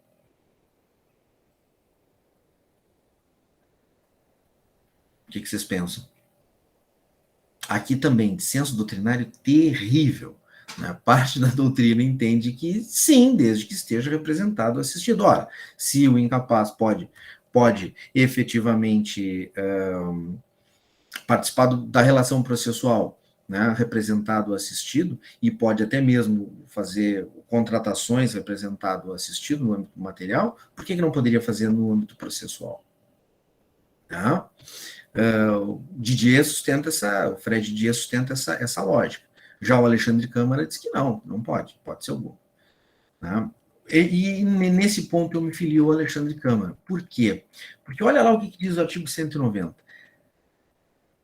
O que vocês pensam? Aqui também, dissenso doutrinário terrível. Né? Parte da doutrina entende que sim, desde que esteja representado ou assistido. Ora, se o incapaz pode efetivamente participar da relação processual, né, representado ou assistido, e pode até mesmo fazer contratações representado ou assistido no âmbito material, por que não poderia fazer no âmbito processual? Tá? O Fred Dias sustenta essa lógica. Já o Alexandre Câmara diz que não pode ser o gol. Tá? E nesse ponto eu me filio ao Alexandre Câmara. Por quê? Porque olha lá o que diz o artigo 190.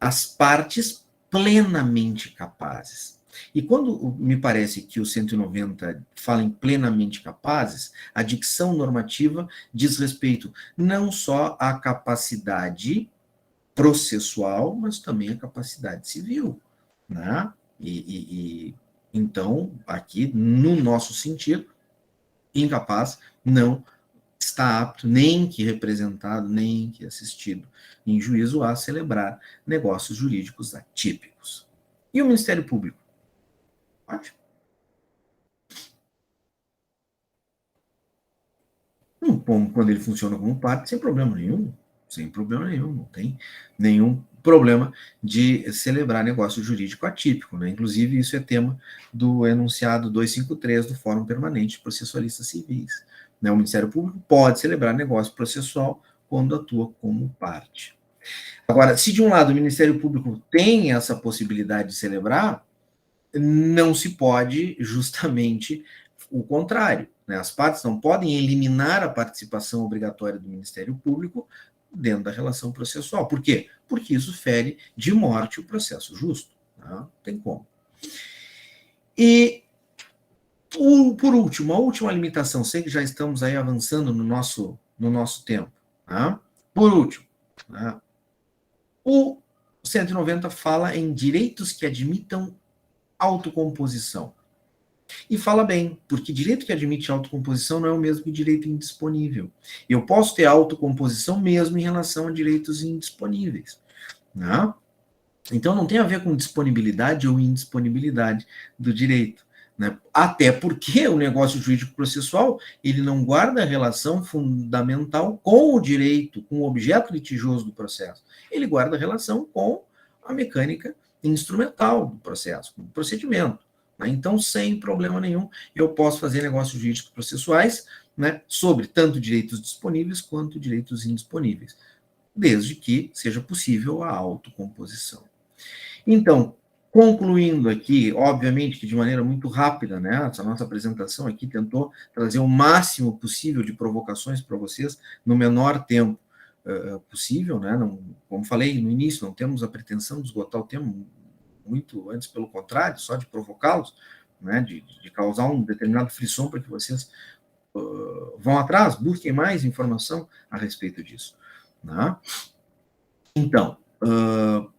As partes plenamente capazes. E quando me parece que o 190 fala em plenamente capazes, a dicção normativa diz respeito não só à capacidade processual, mas também à capacidade civil. Né? Então, aqui, no nosso sentido, incapaz não está apto, nem que representado, nem que assistido em juízo a celebrar negócios jurídicos atípicos. E o Ministério Público? Pode. Quando ele funciona como parte, sem problema nenhum. Não tem nenhum problema de celebrar negócio jurídico atípico. Né? Inclusive, isso é tema do enunciado 253 do Fórum Permanente de Processualistas Civis. Né? O Ministério Público pode celebrar negócio processual quando atua como parte. Agora, se de um lado o Ministério Público tem essa possibilidade de celebrar, não se pode justamente o contrário. Né? As partes não podem eliminar a participação obrigatória do Ministério Público dentro da relação processual. Por quê? Porque isso fere de morte o processo justo. Não tem como. E, por último, a última limitação, sei que já estamos aí avançando no nosso tempo. Tá? Por último, tá? O 190 fala em direitos que admitam autocomposição. E fala bem, porque direito que admite autocomposição não é o mesmo que direito indisponível. Eu posso ter autocomposição mesmo em relação a direitos indisponíveis. Né? Então não tem a ver com disponibilidade ou indisponibilidade do direito. Né? Até porque o negócio jurídico processual ele não guarda relação fundamental com o direito, com o objeto litigioso do processo. Ele guarda relação com a mecânica instrumental do processo, do procedimento. Né? Então, sem problema nenhum, eu posso fazer negócios jurídicos processuais, né, sobre tanto direitos disponíveis quanto direitos indisponíveis, desde que seja possível a autocomposição. Então, concluindo aqui, obviamente que de maneira muito rápida, né, essa nossa apresentação aqui tentou trazer o máximo possível de provocações para vocês no menor tempo possível, né, não, como falei no início, não temos a pretensão de esgotar o tema, muito antes, pelo contrário, só de provocá-los, né, de causar um determinado frisson para que vocês vão atrás, busquem mais informação a respeito disso. Né? Então,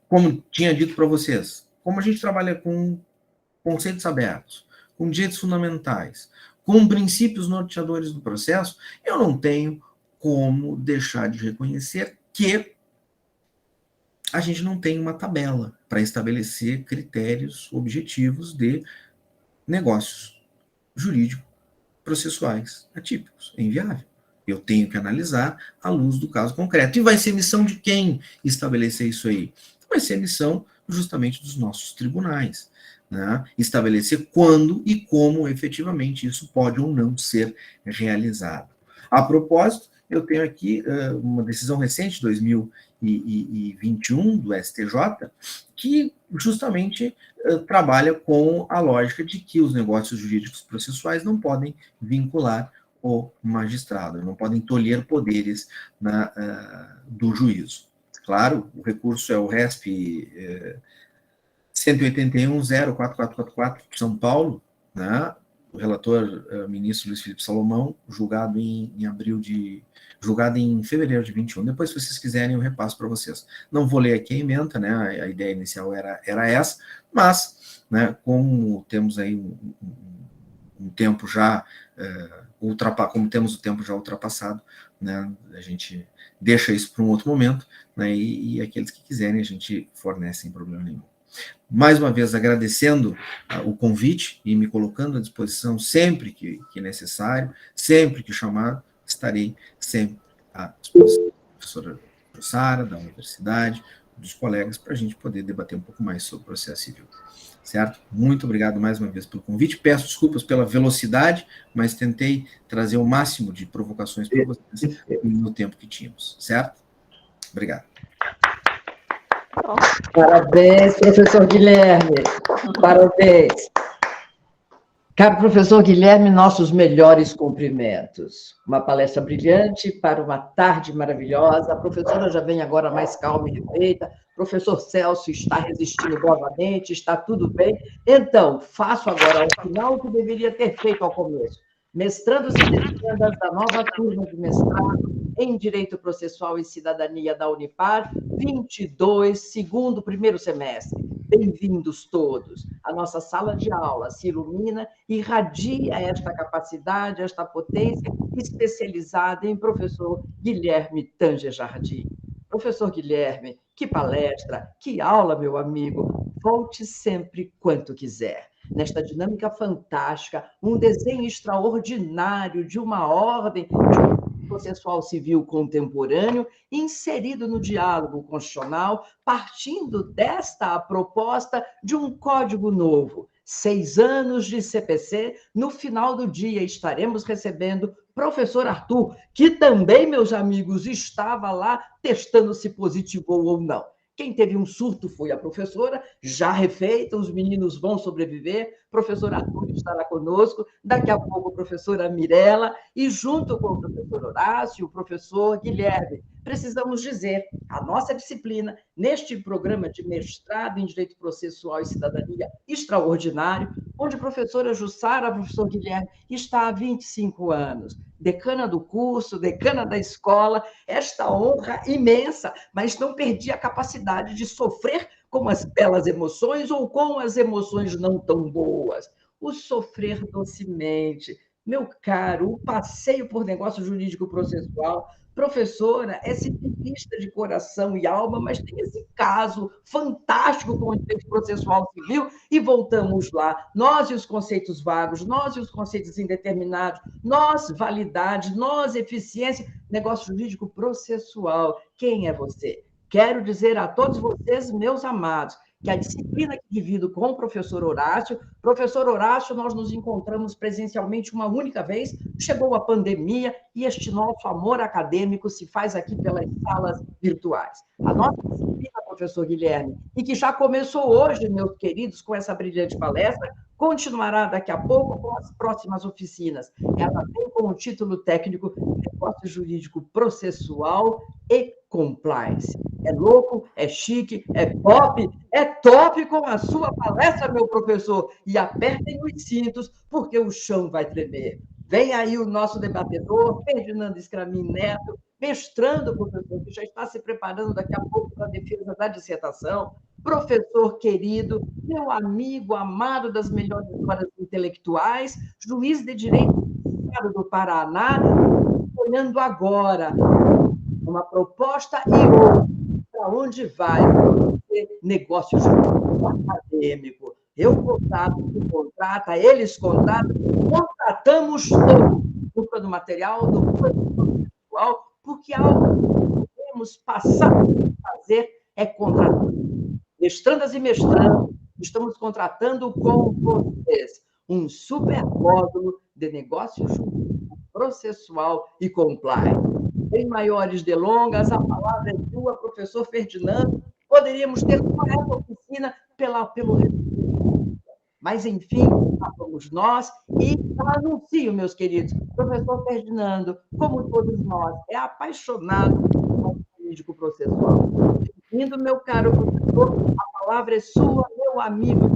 como tinha dito para vocês, como a gente trabalha com conceitos abertos, com direitos fundamentais, com princípios norteadores do processo, eu não tenho como deixar de reconhecer que a gente não tem uma tabela para estabelecer critérios objetivos de negócios jurídico-processuais atípicos. É inviável. Eu tenho que analisar à luz do caso concreto. E vai ser missão de quem estabelecer isso aí? Vai ser missão justamente dos nossos tribunais. Né? Estabelecer quando e como efetivamente isso pode ou não ser realizado. A propósito, eu tenho aqui uma decisão recente, 2021, do STJ, que justamente trabalha com a lógica de que os negócios jurídicos processuais não podem vincular o magistrado, não podem tolher poderes do juízo. Claro, o recurso é o RESP 181.04444, São Paulo, né? O relator, ministro Luiz Felipe Salomão, julgado em fevereiro de 21. Depois, se vocês quiserem, eu repasso para vocês. Não vou ler aqui a ementa, né? A ideia inicial era essa, mas, né, como temos aí um tempo já como temos o tempo já ultrapassado, né, a gente deixa isso para um outro momento, né, e aqueles que quiserem a gente fornece sem problema nenhum. Mais uma vez, agradecendo o convite e me colocando à disposição sempre que necessário, sempre que chamado, estarei sempre à disposição da professora Jussara, da universidade, dos colegas, para a gente poder debater um pouco mais sobre o processo civil. Certo? Muito obrigado mais uma vez pelo convite. Peço desculpas pela velocidade, mas tentei trazer o máximo de provocações para vocês no tempo que tínhamos. Certo? Obrigado. Parabéns, professor Guilherme. Parabéns. Caro professor Guilherme, nossos melhores cumprimentos. Uma palestra brilhante para uma tarde maravilhosa. A professora já vem agora mais calma e refeita. Professor Celso está resistindo novamente, está tudo bem. Então, faço agora ao final o que deveria ter feito ao começo. Mestrandos e mestrandas da nova turma de mestrado em Direito Processual e Cidadania da Unipar, 22, primeiro semestre. Bem-vindos todos. A nossa sala de aula se ilumina e irradia esta capacidade, esta potência especializada em professor Guilherme Tanger Jardim. Professor Guilherme, que palestra, que aula, meu amigo. Volte sempre quanto quiser. Nesta dinâmica fantástica, um desenho extraordinário de uma ordem de processual civil contemporâneo inserido no diálogo constitucional, partindo desta proposta de um código novo. 6 anos de CPC, no final do dia estaremos recebendo professor Arthur, que também, meus amigos, estava lá testando se positivou ou não. Quem teve um surto foi a professora, já refeita, os meninos vão sobreviver, professor Arthur estará conosco, daqui a pouco a professora Mirella, e junto com o professor Horácio, o professor Guilherme. Precisamos dizer, a nossa disciplina, neste programa de mestrado em Direito Processual e Cidadania extraordinário, onde a professora Jussara, o professor Guilherme, está há 25 anos, decana do curso, decana da escola, esta honra imensa, mas não perdi a capacidade de sofrer com as belas emoções ou com as emoções não tão boas. O sofrer docemente. Meu caro, o passeio por negócio jurídico processual, professora, é civilista de coração e alma, mas tem esse caso fantástico com o direito processual civil, e voltamos lá. Nós e os conceitos vagos, nós e os conceitos indeterminados, nós, validade, nós, eficiência, negócio jurídico processual. Quem é você? Quero dizer a todos vocês, meus amados, que a disciplina que divido com o professor Horácio, nós nos encontramos presencialmente uma única vez, chegou a pandemia e este nosso amor acadêmico se faz aqui pelas salas virtuais. A nossa disciplina, professor Guilherme, e que já começou hoje, meus queridos, com essa brilhante palestra, continuará daqui a pouco com as próximas oficinas. Ela vem com o título técnico Negócio Jurídico Processual e Compliance. É louco, é chique, é top com a sua palestra, meu professor. E apertem os cintos, porque o chão vai tremer. Vem aí o nosso debatedor, Ferdinando Scramin Neto, mestrando, professor, que já está se preparando daqui a pouco para a defesa da dissertação, professor querido, meu amigo amado das melhores escolas intelectuais, juiz de direito do Estado do Paraná, olhando agora uma proposta e outra, para onde vai negócio jurídico acadêmico. Eu contrato, tu contrata, eles contratam, contratamos todos, culpa do material, do pessoal, porque algo que podemos passar a fazer é contratar. Mestrandas e mestrandos, estamos contratando com vocês um super módulo de negócio jurídico, processual e compliance. Sem maiores delongas, a palavra é sua, professor Ferdinando. Poderíamos ter só essa oficina pelo mas, enfim, vamos nós. E eu anuncio, meus queridos, o professor Ferdinando, como todos nós, é apaixonado por jurídico processual. Bem-vindo, meu caro professor, a palavra é sua, meu amigo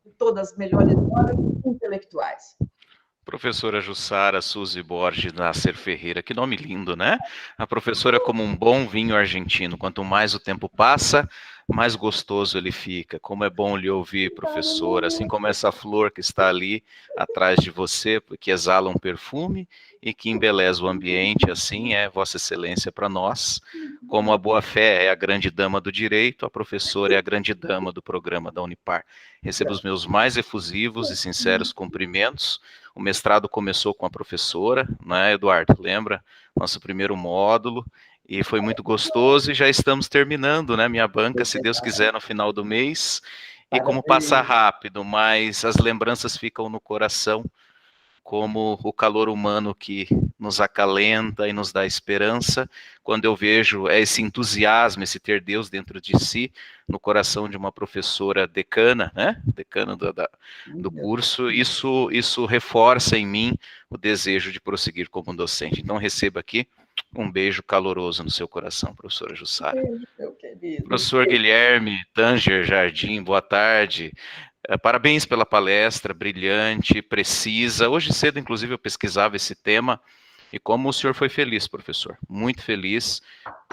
de todas as melhores horas intelectuais. Professora Jussara Suzy Borges Nasser Ferreira, que nome lindo, né? A professora é como um bom vinho argentino, quanto mais o tempo passa, mais gostoso ele fica. Como é bom lhe ouvir, professora, assim como essa flor que está ali atrás de você, que exala um perfume e que embeleza o ambiente, assim é Vossa Excelência para nós. Como a boa-fé é a grande dama do direito, a professora é a grande dama do programa da Unipar. Recebo os meus mais efusivos e sinceros cumprimentos. O mestrado começou com a professora, né, Eduardo? Lembra? Nosso primeiro módulo. E foi muito gostoso e já estamos terminando, né? Minha banca, se Deus quiser, no final do mês. E como passa rápido, mas as lembranças ficam no coração, como o calor humano que nos acalenta e nos dá esperança, quando eu vejo esse entusiasmo, esse ter Deus dentro de si, no coração de uma professora decana, né? Decana do curso, isso reforça em mim o desejo de prosseguir como docente. Então receba aqui um beijo caloroso no seu coração, professora Jussara. Professor Guilherme Tanger Jardim, boa tarde. Parabéns pela palestra, brilhante, precisa. Hoje cedo, inclusive, eu pesquisava esse tema. E como o senhor foi feliz, professor? Muito feliz.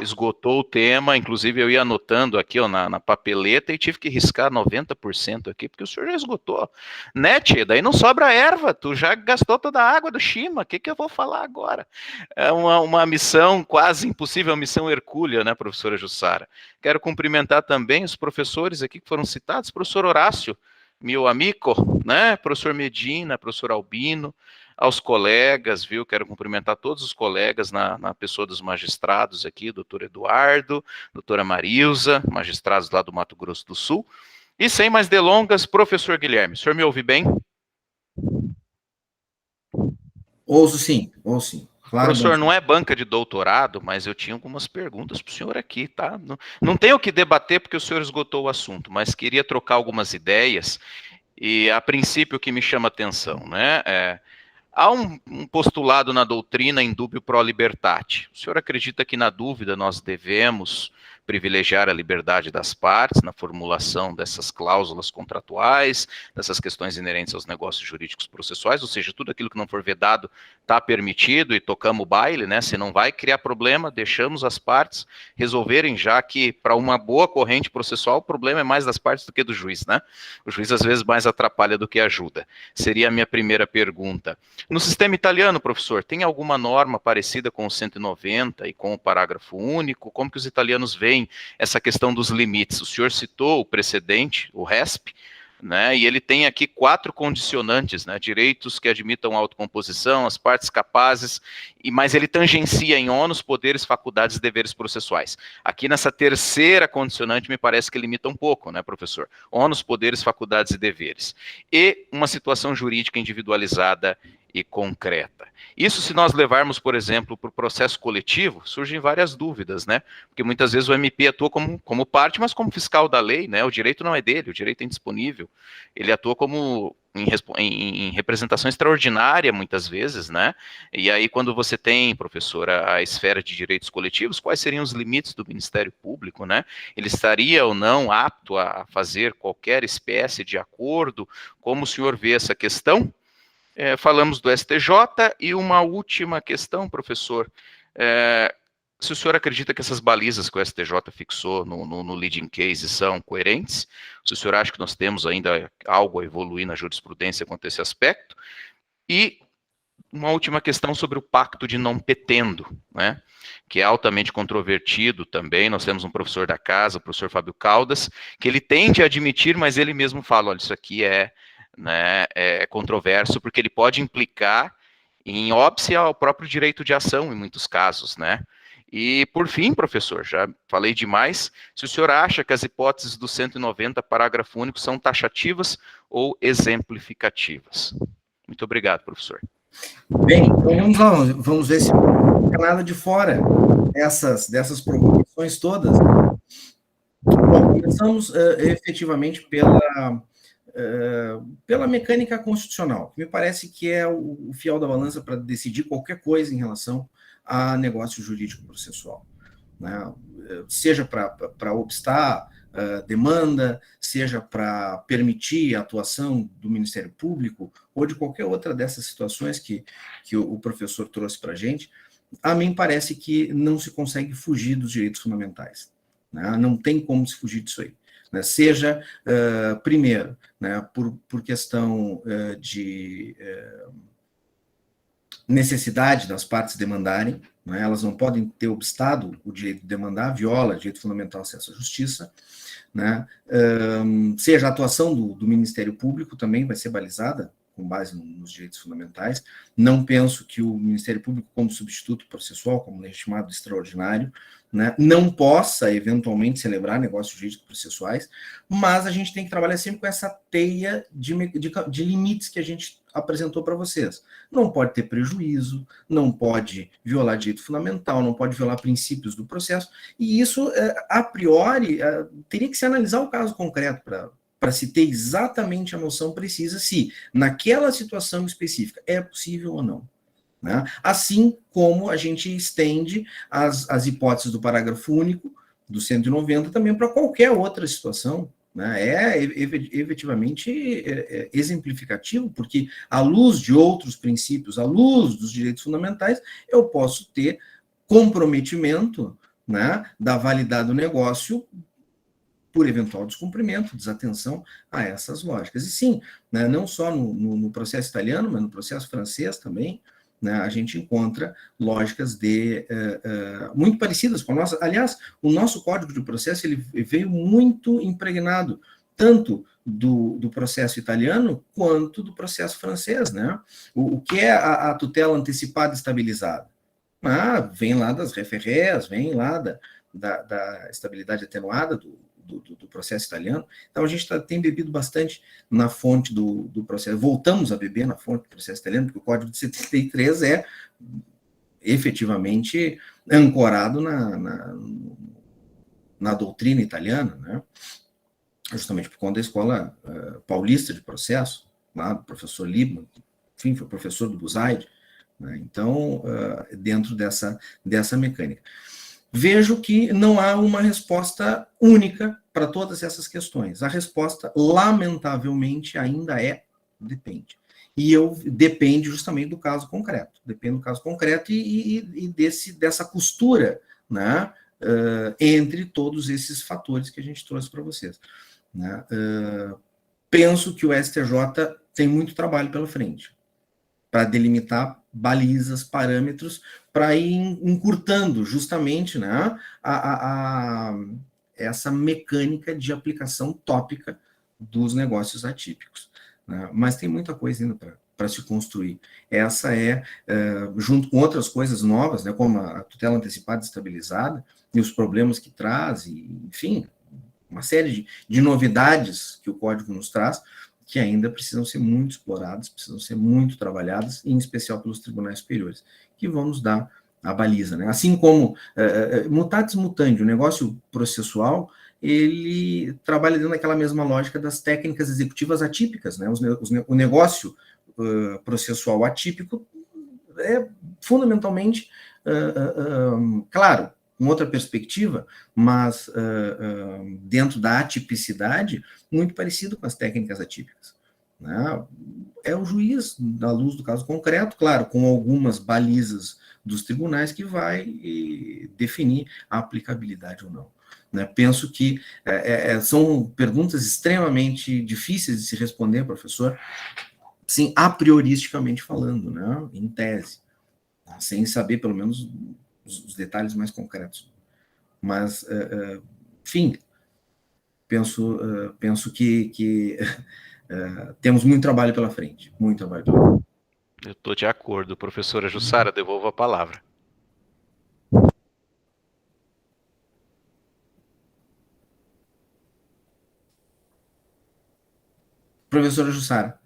Esgotou o tema, inclusive eu ia anotando aqui ó, na papeleta e tive que riscar 90% aqui, porque o senhor já esgotou. Né, tia? Daí não sobra erva, tu já gastou toda a água do Shima, o que eu vou falar agora? É uma missão quase impossível, uma missão hercúlea, né, professora Jussara? Quero cumprimentar também os professores aqui que foram citados, professor Horácio, meu amigo, né, professor Medina, professor Albino, aos colegas, viu, quero cumprimentar todos os colegas na pessoa dos magistrados aqui, doutor Eduardo, doutora Marilza, magistrados lá do Mato Grosso do Sul, e sem mais delongas, professor Guilherme, o senhor me ouve bem? Ouço sim, ouço sim. Claro, professor, não é banca de doutorado, mas eu tinha algumas perguntas para o senhor aqui, tá? Não tenho o que debater porque o senhor esgotou o assunto, mas queria trocar algumas ideias e, a princípio, o que me chama a atenção, né? Há um postulado na doutrina indúbio pro libertate. O senhor acredita que, na dúvida, nós devemos privilegiar a liberdade das partes na formulação dessas cláusulas contratuais, dessas questões inerentes aos negócios jurídicos processuais, ou seja, tudo aquilo que não for vedado está permitido e tocamos o baile, né? Se não vai criar problema, deixamos as partes resolverem, já que para uma boa corrente processual o problema é mais das partes do que do juiz, né? O juiz às vezes mais atrapalha do que ajuda. Seria a minha primeira pergunta. No sistema italiano, professor, tem alguma norma parecida com o 190 e com o parágrafo único? Como que os italianos veem essa questão dos limites? O senhor citou o precedente, o RESP, né, e ele tem aqui 4 condicionantes, né, direitos que admitam autocomposição, as partes capazes, mas ele tangencia em ônus, poderes, faculdades e deveres processuais. Aqui nessa terceira condicionante me parece que limita um pouco, né, professor? Ônus, poderes, faculdades e deveres. E uma situação jurídica individualizada e concreta. Isso se nós levarmos, por exemplo, para o processo coletivo, surgem várias dúvidas, né? Porque muitas vezes o MP atua como parte, mas como fiscal da lei, né? O direito não é dele, o direito é indisponível. Ele atua como em representação extraordinária, muitas vezes, né? E aí, quando você tem, professora, a esfera de direitos coletivos, quais seriam os limites do Ministério Público, né? Ele estaria ou não apto a fazer qualquer espécie de acordo? Como o senhor vê essa questão? Falamos do STJ e uma última questão, professor. Se o senhor acredita que essas balizas que o STJ fixou no leading case são coerentes, se o senhor acha que nós temos ainda algo a evoluir na jurisprudência quanto a esse aspecto, e uma última questão sobre o pacto de não petendo, né, que é altamente controvertido também. Nós temos um professor da casa, o professor Fábio Caldas, que ele tende a admitir, mas ele mesmo fala, olha, isso aqui é controverso, porque ele pode implicar em óbice ao próprio direito de ação, em muitos casos, né? E, por fim, professor, já falei demais, se o senhor acha que as hipóteses do 190, parágrafo único, são taxativas ou exemplificativas. Muito obrigado, professor. Bem, então vamos lá, vamos ver se não fica nada de fora dessas provocações todas. Bom, começamos efetivamente pela mecânica constitucional, que me parece que é o fiel da balança para decidir qualquer coisa em relação a negócio jurídico processual, né? Seja para obstar demanda, seja para permitir a atuação do Ministério Público ou de qualquer outra dessas situações que o professor trouxe para a mim parece que não se consegue fugir dos direitos fundamentais, né? Não tem como se fugir disso aí, né? Seja, primeiro, né, por questão de necessidade das partes demandarem, né? Elas não podem ter obstado o direito de demandar, viola o direito fundamental ao acesso à justiça, né? Seja a atuação do Ministério Público também vai ser balizada com base nos direitos fundamentais. Não penso que o Ministério Público, como substituto processual, como legitimado extraordinário, né, não possa, eventualmente, celebrar negócios jurídicos processuais, mas a gente tem que trabalhar sempre com essa teia de limites que a gente apresentou para vocês. Não pode ter prejuízo, não pode violar direito fundamental, não pode violar princípios do processo, e isso, a priori, teria que se analisar o caso concreto para se ter exatamente a noção precisa se, naquela situação específica, é possível ou não, né? Assim como a gente estende as hipóteses do parágrafo único do 190 também para qualquer outra situação, né? Efetivamente exemplificativo, porque à luz de outros princípios, à luz dos direitos fundamentais, eu posso ter comprometimento, né, da validade do negócio por eventual descumprimento, desatenção a essas lógicas. E sim, né, não só no processo italiano, mas no processo francês também, né, a gente encontra lógicas muito parecidas com a nossa. Aliás, o nosso Código de Processo ele veio muito impregnado, tanto do processo italiano quanto do processo francês, né? O que é a tutela antecipada estabilizada? Vem lá das référés, vem lá da estabilidade atenuada do processo italiano. Então, a gente tem bebido bastante na fonte do processo. Voltamos a beber na fonte do processo italiano, porque o Código de 73 é efetivamente ancorado na doutrina italiana, né? Justamente por conta da escola paulista de processo, lá do professor Liebman, enfim, foi professor do Buzaide, né? Então, dentro dessa mecânica. Vejo que não há uma resposta única para todas essas questões. A resposta, lamentavelmente, ainda depende. E depende justamente do caso concreto. Depende do caso concreto e dessa costura, né, entre todos esses fatores que a gente trouxe para vocês, né? Penso que o STJ tem muito trabalho pela frente para delimitar balizas, parâmetros, para ir encurtando justamente, né, essa mecânica de aplicação tópica dos negócios atípicos, né? Mas tem muita coisa ainda para se construir. Essa junto com outras coisas novas, né, como a tutela antecipada estabilizada, e os problemas que traz, e, enfim, uma série de novidades que o Código nos traz, que ainda precisam ser muito exploradas, precisam ser muito trabalhadas, em especial pelos tribunais superiores, que vão nos dar a baliza, né? Assim como mutatis mutandi, o negócio processual, ele trabalha dentro daquela mesma lógica das técnicas executivas atípicas, né? O negócio processual atípico é fundamentalmente, claro, com outra perspectiva, mas dentro da atipicidade, muito parecido com as técnicas atípicas, né? É o juiz, à luz do caso concreto, claro, com algumas balizas dos tribunais, que vai definir a aplicabilidade ou não. Né? Penso que são perguntas extremamente difíceis de se responder, professor, sim, a prioristicamente falando, né? Em tese, tá? Sem saber, pelo menos, os detalhes mais concretos. Mas, enfim, penso que temos muito trabalho pela frente, muito trabalho pela frente. Eu estou de acordo. Professora Jussara, devolvo a palavra. Professora Jussara,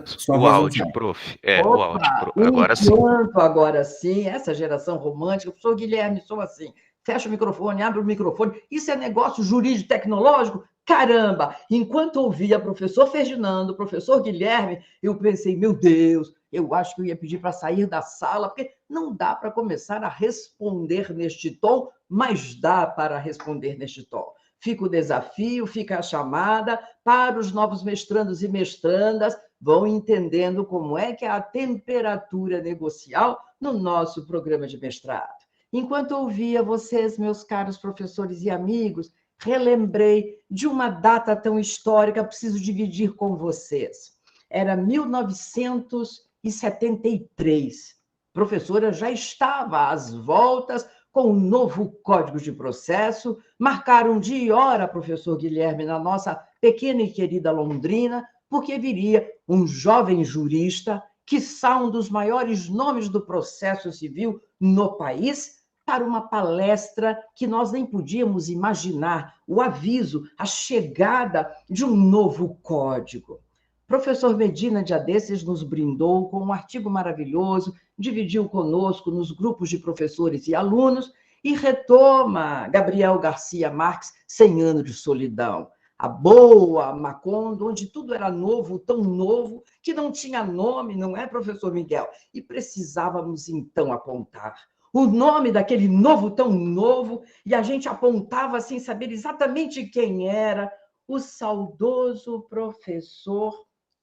sua O voz não áudio, sai. prof. Opa, O áudio. Agora sim. agora sim, essa geração romântica, professor Guilherme, sou assim, fecha o microfone, abre o microfone, isso é negócio jurídico tecnológico? Caramba! Enquanto ouvia professor Ferdinando, professor Guilherme, eu pensei, meu Deus, eu acho que eu ia pedir para sair da sala, porque não dá para começar a responder neste tom, mas dá para responder neste tom. Fica o desafio, fica a chamada para os novos mestrandos e mestrandas, vão entendendo como é que é a temperatura negocial no nosso programa de mestrado. Enquanto ouvia vocês, meus caros professores e amigos, relembrei de uma data tão histórica, preciso dividir com vocês. Era 1973. A professora já estava às voltas com o novo Código de Processo. Marcaram dia e hora, professor Guilherme, na nossa pequena e querida Londrina, porque viria um jovem jurista, quiçá um dos maiores nomes do processo civil no país, para uma palestra que nós nem podíamos imaginar, o aviso, a chegada de um novo código. Professor Medina de Adesses nos brindou com um artigo maravilhoso, dividiu conosco nos grupos de professores e alunos e retoma Gabriel Garcia Marques, 100 anos de solidão. A boa Macondo, onde tudo era novo, tão novo, que não tinha nome, não é, professor Miguel? E precisávamos, então, apontar o nome daquele novo, tão novo, e a gente apontava sem saber exatamente quem era, o saudoso professor,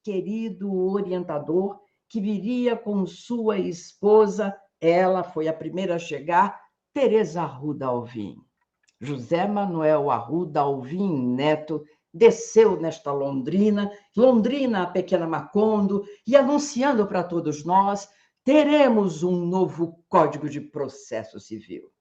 querido orientador, que viria com sua esposa, ela foi a primeira a chegar, Teresa Arruda Alvim. José Manuel Arruda Alvim Neto desceu nesta Londrina, Londrina, a pequena Macondo, e anunciando para todos nós, teremos um novo Código de Processo Civil.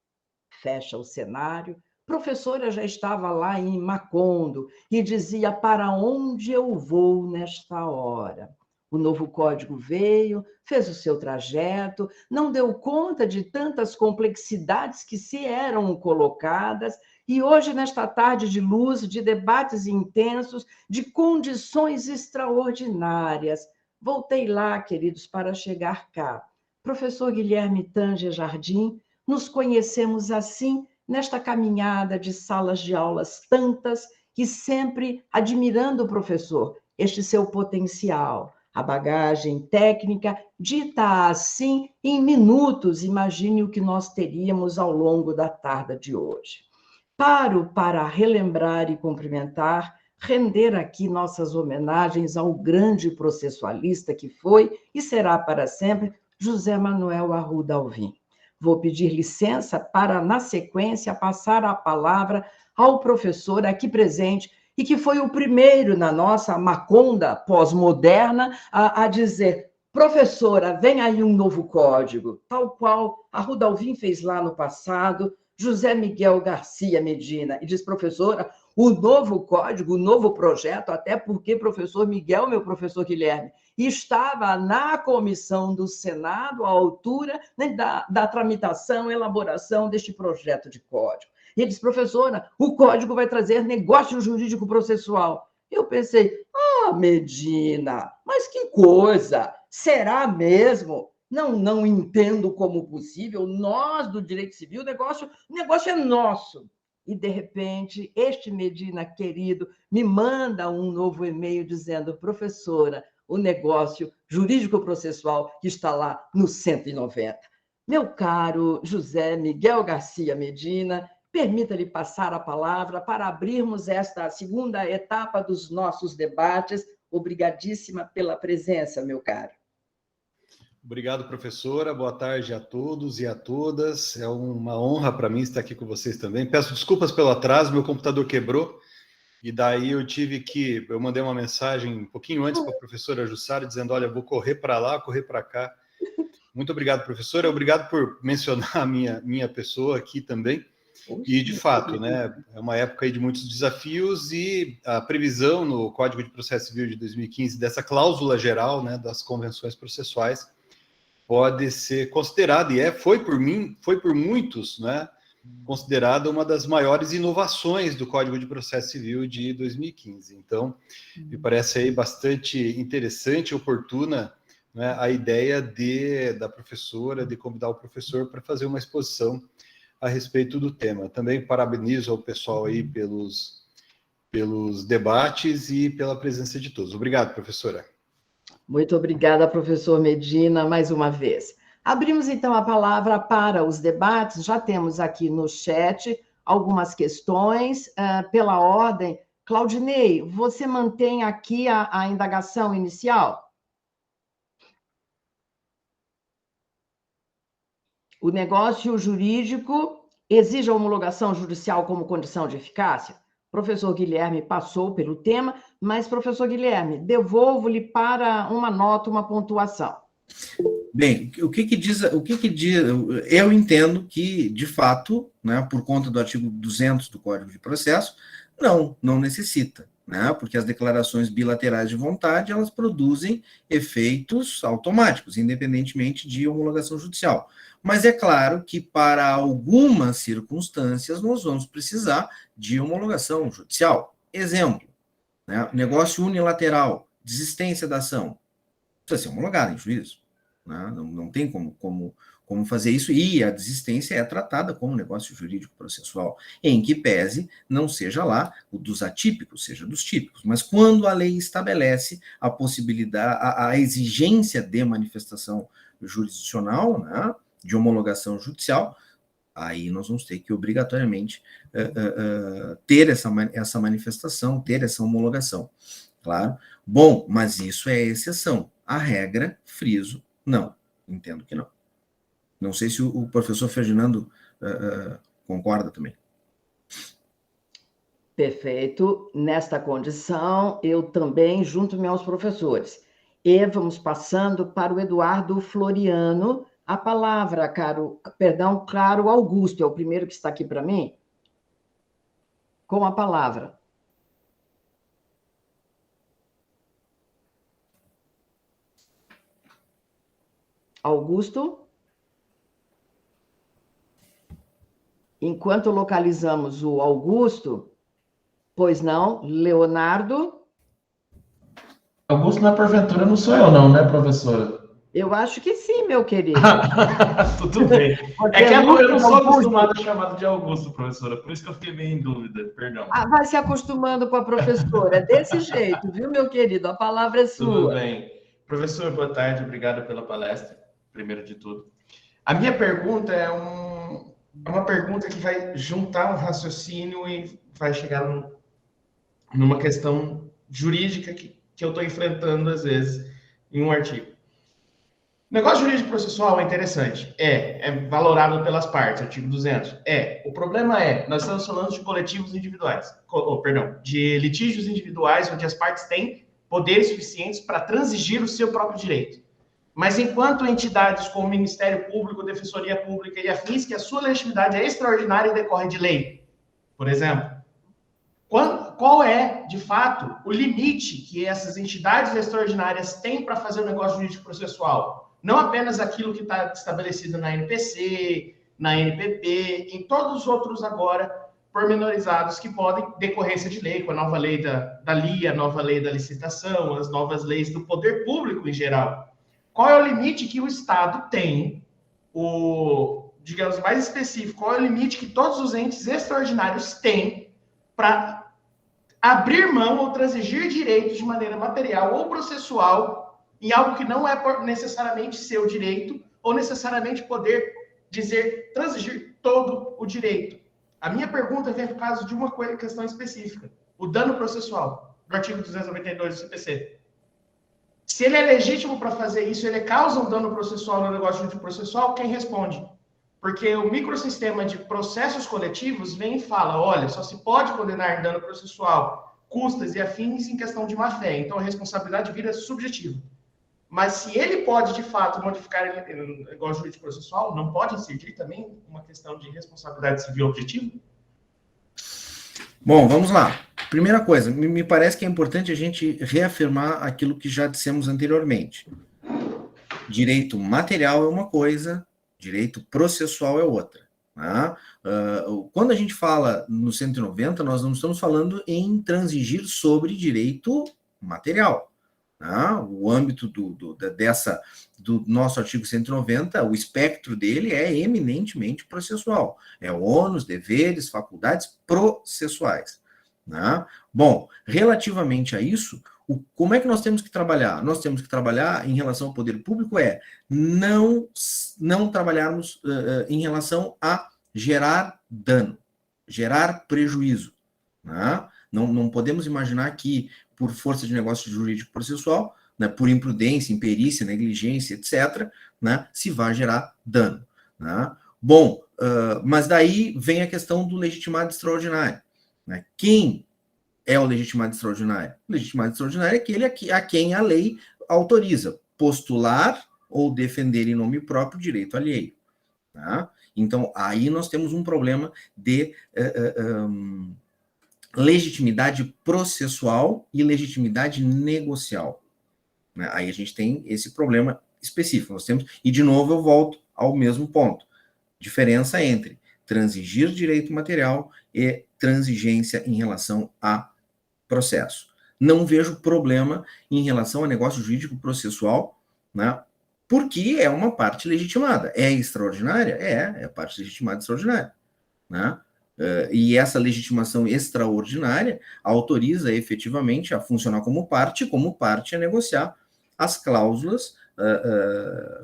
Fecha o cenário, professora já estava lá em Macondo e dizia: para onde eu vou nesta hora? O novo código veio, fez o seu trajeto, não deu conta de tantas complexidades que se eram colocadas, e hoje, nesta tarde de luz, de debates intensos, de condições extraordinárias, voltei lá, queridos, para chegar cá. Professor Guilherme Tanger Jardim, nos conhecemos assim, nesta caminhada de salas de aulas tantas, e sempre admirando o professor, este seu potencial, a bagagem técnica, dita assim, em minutos, imagine o que nós teríamos ao longo da tarde de hoje. Paro para relembrar e cumprimentar, render aqui nossas homenagens ao grande processualista que foi e será para sempre José Manuel Arruda Alvim. Vou pedir licença para, na sequência, passar a palavra ao professor aqui presente e que foi o primeiro na nossa Maconda pós-moderna a dizer: professora, vem aí um novo código, tal qual Arruda Alvim fez lá no passado, José Miguel Garcia Medina, e diz: professora, o novo código, o novo projeto, até porque professor Miguel, meu professor Guilherme, estava na comissão do Senado à altura, né, da tramitação, elaboração deste projeto de código. E ele disse: professora, o código vai trazer negócio jurídico processual. Eu pensei: Medina, mas que coisa! Será mesmo? Não entendo como possível. Nós, do direito civil, o negócio é nosso. E, de repente, este Medina querido me manda um novo e-mail dizendo: professora, o negócio jurídico-processual que está lá no 190. Meu caro José Miguel Garcia Medina, permita-lhe passar a palavra para abrirmos esta segunda etapa dos nossos debates. Obrigadíssima pela presença, meu caro. Obrigado, professora. Boa tarde a todos e a todas. É uma honra para mim estar aqui com vocês também. Peço desculpas pelo atraso, meu computador quebrou, e daí eu mandei uma mensagem um pouquinho antes para a professora Jussara, dizendo, olha, vou correr para lá, correr para cá. Muito obrigado, professora. Obrigado por mencionar a minha pessoa aqui também. E, de fato, né, é uma época aí de muitos desafios, e a previsão no Código de Processo Civil de 2015 dessa cláusula geral, né, das convenções processuais pode ser considerada, e foi por muitos, né, considerada uma das maiores inovações do Código de Processo Civil de 2015. Então, me parece aí bastante interessante e oportuna, né, a ideia da professora, de convidar o professor para fazer uma exposição a respeito do tema. Também parabenizo ao pessoal aí pelos debates e pela presença de todos. Obrigado, professora. Muito obrigada, professor Medina, mais uma vez. Abrimos, então, a palavra para os debates. Já temos aqui no chat algumas questões. Pela ordem, Claudinei, você mantém aqui a indagação inicial? O negócio jurídico exige a homologação judicial como condição de eficácia? Professor Guilherme passou pelo tema, mas, professor Guilherme, devolvo-lhe para uma nota, uma pontuação. Bem, o que diz? Eu entendo que, de fato, né, por conta do artigo 200 do Código de Processo, não necessita, né, porque as declarações bilaterais de vontade, elas produzem efeitos automáticos, independentemente de homologação judicial. Mas é claro que, para algumas circunstâncias, nós vamos precisar de homologação judicial. Exemplo, né, negócio unilateral, desistência da ação, precisa ser homologado em juízo. Né? Não tem como fazer isso, e a desistência é tratada como negócio jurídico processual, em que pese não seja lá o dos atípicos, seja dos típicos. Mas quando a lei estabelece a possibilidade, a exigência de manifestação jurisdicional, né, de homologação judicial, aí nós vamos ter que obrigatoriamente ter essa manifestação, ter essa homologação. Claro. Bom, mas isso é exceção. A regra, friso, não. Entendo que não. Não sei se o professor Ferdinando concorda também. Perfeito. Nesta condição, eu também junto-me aos professores. E vamos passando para o Eduardo Floriano. A palavra, caro Augusto, é o primeiro que está aqui para mim. Com a palavra. Augusto? Enquanto localizamos o Augusto, pois não, Leonardo? Augusto, não é porventura, não sou eu não, né, professora? Eu acho que sim, meu querido. Tudo bem. É que eu não sou acostumado a chamar de Augusto, professora, por isso que eu fiquei meio em dúvida, perdão. Vai se acostumando com a professora, desse jeito, viu, meu querido? A palavra é sua. Tudo bem. Professor, boa tarde, obrigado pela palestra, primeiro de tudo. A minha pergunta é uma pergunta que vai juntar um raciocínio e vai chegar numa questão jurídica que eu estou enfrentando, às vezes, em um artigo. O negócio jurídico processual é interessante, é valorado pelas partes, artigo 200, O problema nós estamos falando de coletivos individuais, de litígios individuais, onde as partes têm poderes suficientes para transigir o seu próprio direito. Mas enquanto entidades como o Ministério Público, Defensoria Pública e afins, que a sua legitimidade é extraordinária e decorre de lei, por exemplo, qual é, de fato, o limite que essas entidades extraordinárias têm para fazer o negócio jurídico processual? Não apenas aquilo que está estabelecido na NPC, na NPP, em todos os outros agora pormenorizados que podem, decorrência de lei, com a nova lei da LIA, a nova lei da licitação, as novas leis do poder público em geral. Qual é o limite que o Estado tem, digamos, mais específico, qual é o limite que todos os entes extraordinários têm para abrir mão ou transigir direitos de maneira material ou processual em algo que não é necessariamente seu direito ou necessariamente poder transigir todo o direito. A minha pergunta vem por causa de uma questão específica, o dano processual, do artigo 292 do CPC. Se ele é legítimo para fazer isso, ele causa um dano processual no negócio jurídico processual, quem responde? Porque o microsistema de processos coletivos vem e fala, olha, só se pode condenar dano processual, custas e afins em questão de má-fé. Então, a responsabilidade vira subjetiva. Mas se ele pode, de fato, modificar o negócio jurídico processual, não pode incidir também uma questão de responsabilidade civil objetiva? Bom, vamos lá. Primeira coisa, me parece que é importante a gente reafirmar aquilo que já dissemos anteriormente. Direito material é uma coisa, direito processual é outra. Tá? Quando a gente fala no 190, nós não estamos falando em transigir sobre direito material. Tá? O âmbito do nosso artigo 190, o espectro dele é eminentemente processual. É ônus, deveres, faculdades processuais. Tá? Bom, relativamente a isso, como é que nós temos que trabalhar? Nós temos que trabalhar em relação ao poder público não trabalharmos em relação a gerar dano, gerar prejuízo. Tá? Não podemos imaginar que, por força de negócio jurídico processual, né, por imprudência, imperícia, negligência, etc., né, se vai gerar dano. Né? Bom, mas daí vem a questão do legitimado extraordinário. Né? Quem é o legitimado extraordinário? O legitimado extraordinário é aquele a quem a lei autoriza postular ou defender em nome próprio direito alheio. Tá? Então, aí nós temos um problema de legitimidade processual e legitimidade negocial. Né? Aí a gente tem esse problema específico. Nós temos, e de novo eu volto ao mesmo ponto. Diferença entre transigir direito material e transigência em relação a processo. Não vejo problema em relação a negócio jurídico processual, né? Porque é uma parte legitimada. É extraordinária? É parte legitimada extraordinária. Né? E essa legitimação extraordinária autoriza efetivamente a funcionar como parte a negociar as cláusulas,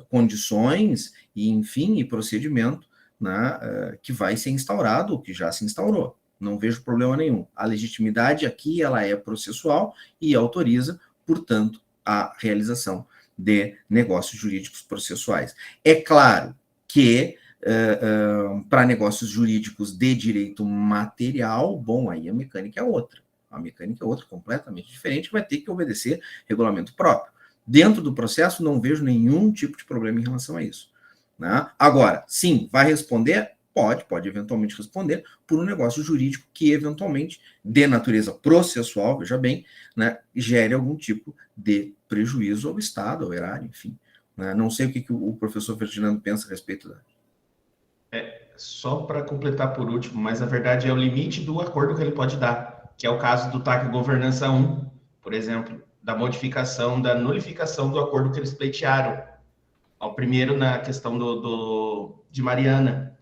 condições e, enfim, e procedimento, né, que vai ser instaurado, ou que já se instaurou. Não vejo problema nenhum. A legitimidade aqui ela é processual e autoriza, portanto, a realização de negócios jurídicos processuais. É claro que para negócios jurídicos de direito material, bom, aí a mecânica é outra. A mecânica é outra, completamente diferente, vai ter que obedecer regulamento próprio. Dentro do processo, não vejo nenhum tipo de problema em relação a isso. Né? Agora, sim, vai responder? Pode eventualmente responder por um negócio jurídico que, eventualmente, de natureza processual, veja bem, né, gere algum tipo de prejuízo ao Estado, ao erário, enfim. Né? Não sei o que o professor Ferdinando pensa a respeito da... Só para completar por último, mas a verdade é o limite do acordo que ele pode dar, que é o caso do TAC Governança 1, por exemplo, da modificação, da nulificação do acordo que eles pleitearam. Ao primeiro, na questão de Mariana.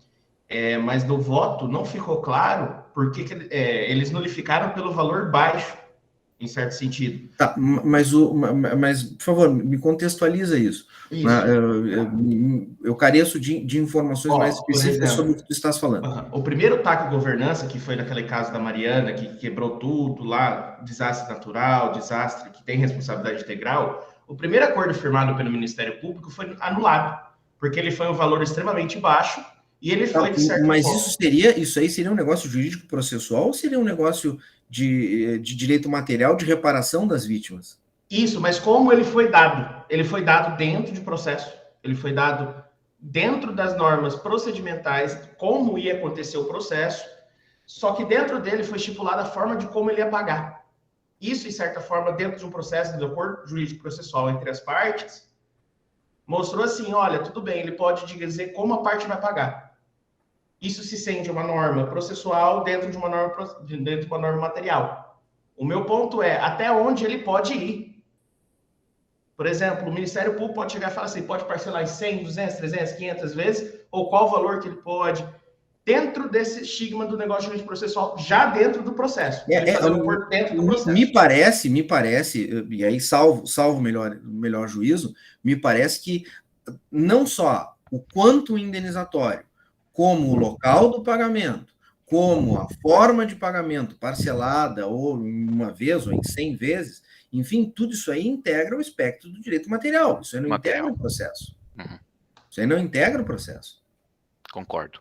Mas no voto não ficou claro porque eles nulificaram pelo valor baixo, em certo sentido. Tá, mas, por favor, me contextualiza isso. Isso. Eu careço de informações mais específicas sobre o que tu estás falando. O primeiro TAC Governança, que foi naquele caso da Mariana, que quebrou tudo lá, desastre natural, desastre que tem responsabilidade integral, o primeiro acordo firmado pelo Ministério Público foi anulado, porque ele foi um valor extremamente baixo e ele foi, de certa Mas forma... isso aí seria um negócio jurídico processual ou seria um negócio de direito material de reparação das vítimas? Isso, mas como ele foi dado? Ele foi dado dentro de processo, ele foi dado dentro das normas procedimentais, como ia acontecer o processo, só que dentro dele foi estipulada a forma de como ele ia pagar. Isso, de certa forma, dentro de um processo de acordo jurídico processual entre as partes, mostrou assim, olha, tudo bem, ele pode dizer como a parte vai pagar. Isso se sente uma norma processual dentro de uma norma material. O meu ponto é até onde ele pode ir. Por exemplo, o Ministério Público pode chegar e falar assim, pode parcelar em 100, 200, 300, 500 vezes, ou qual o valor que ele pode, dentro desse estigma do negócio jurídico processual, já dentro do processo. Dentro do processo. Me parece, e aí salvo melhor juízo, me parece que não só o quanto indenizatório, como o local do pagamento, como a forma de pagamento parcelada, ou em uma vez, ou em 100 vezes, enfim, tudo isso aí integra o espectro do direito material. Isso aí não integra o processo. Uhum. Isso aí não integra o processo. Concordo.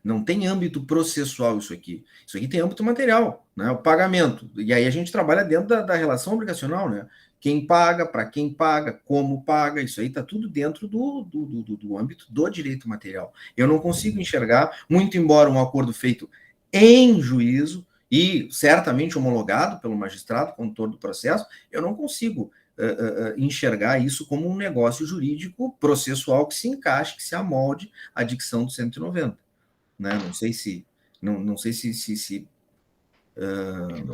Não tem âmbito processual isso aqui. Isso aqui tem âmbito material, né? O pagamento. E aí a gente trabalha dentro da relação obrigacional, né? Quem paga, para quem paga, como paga, isso aí está tudo dentro do âmbito do direito material. Eu não consigo enxergar, muito embora um acordo feito em juízo e certamente homologado pelo magistrado, condutor do processo, eu não consigo enxergar isso como um negócio jurídico processual que se encaixe, que se amolde à dicção do 190. Né? Não sei se não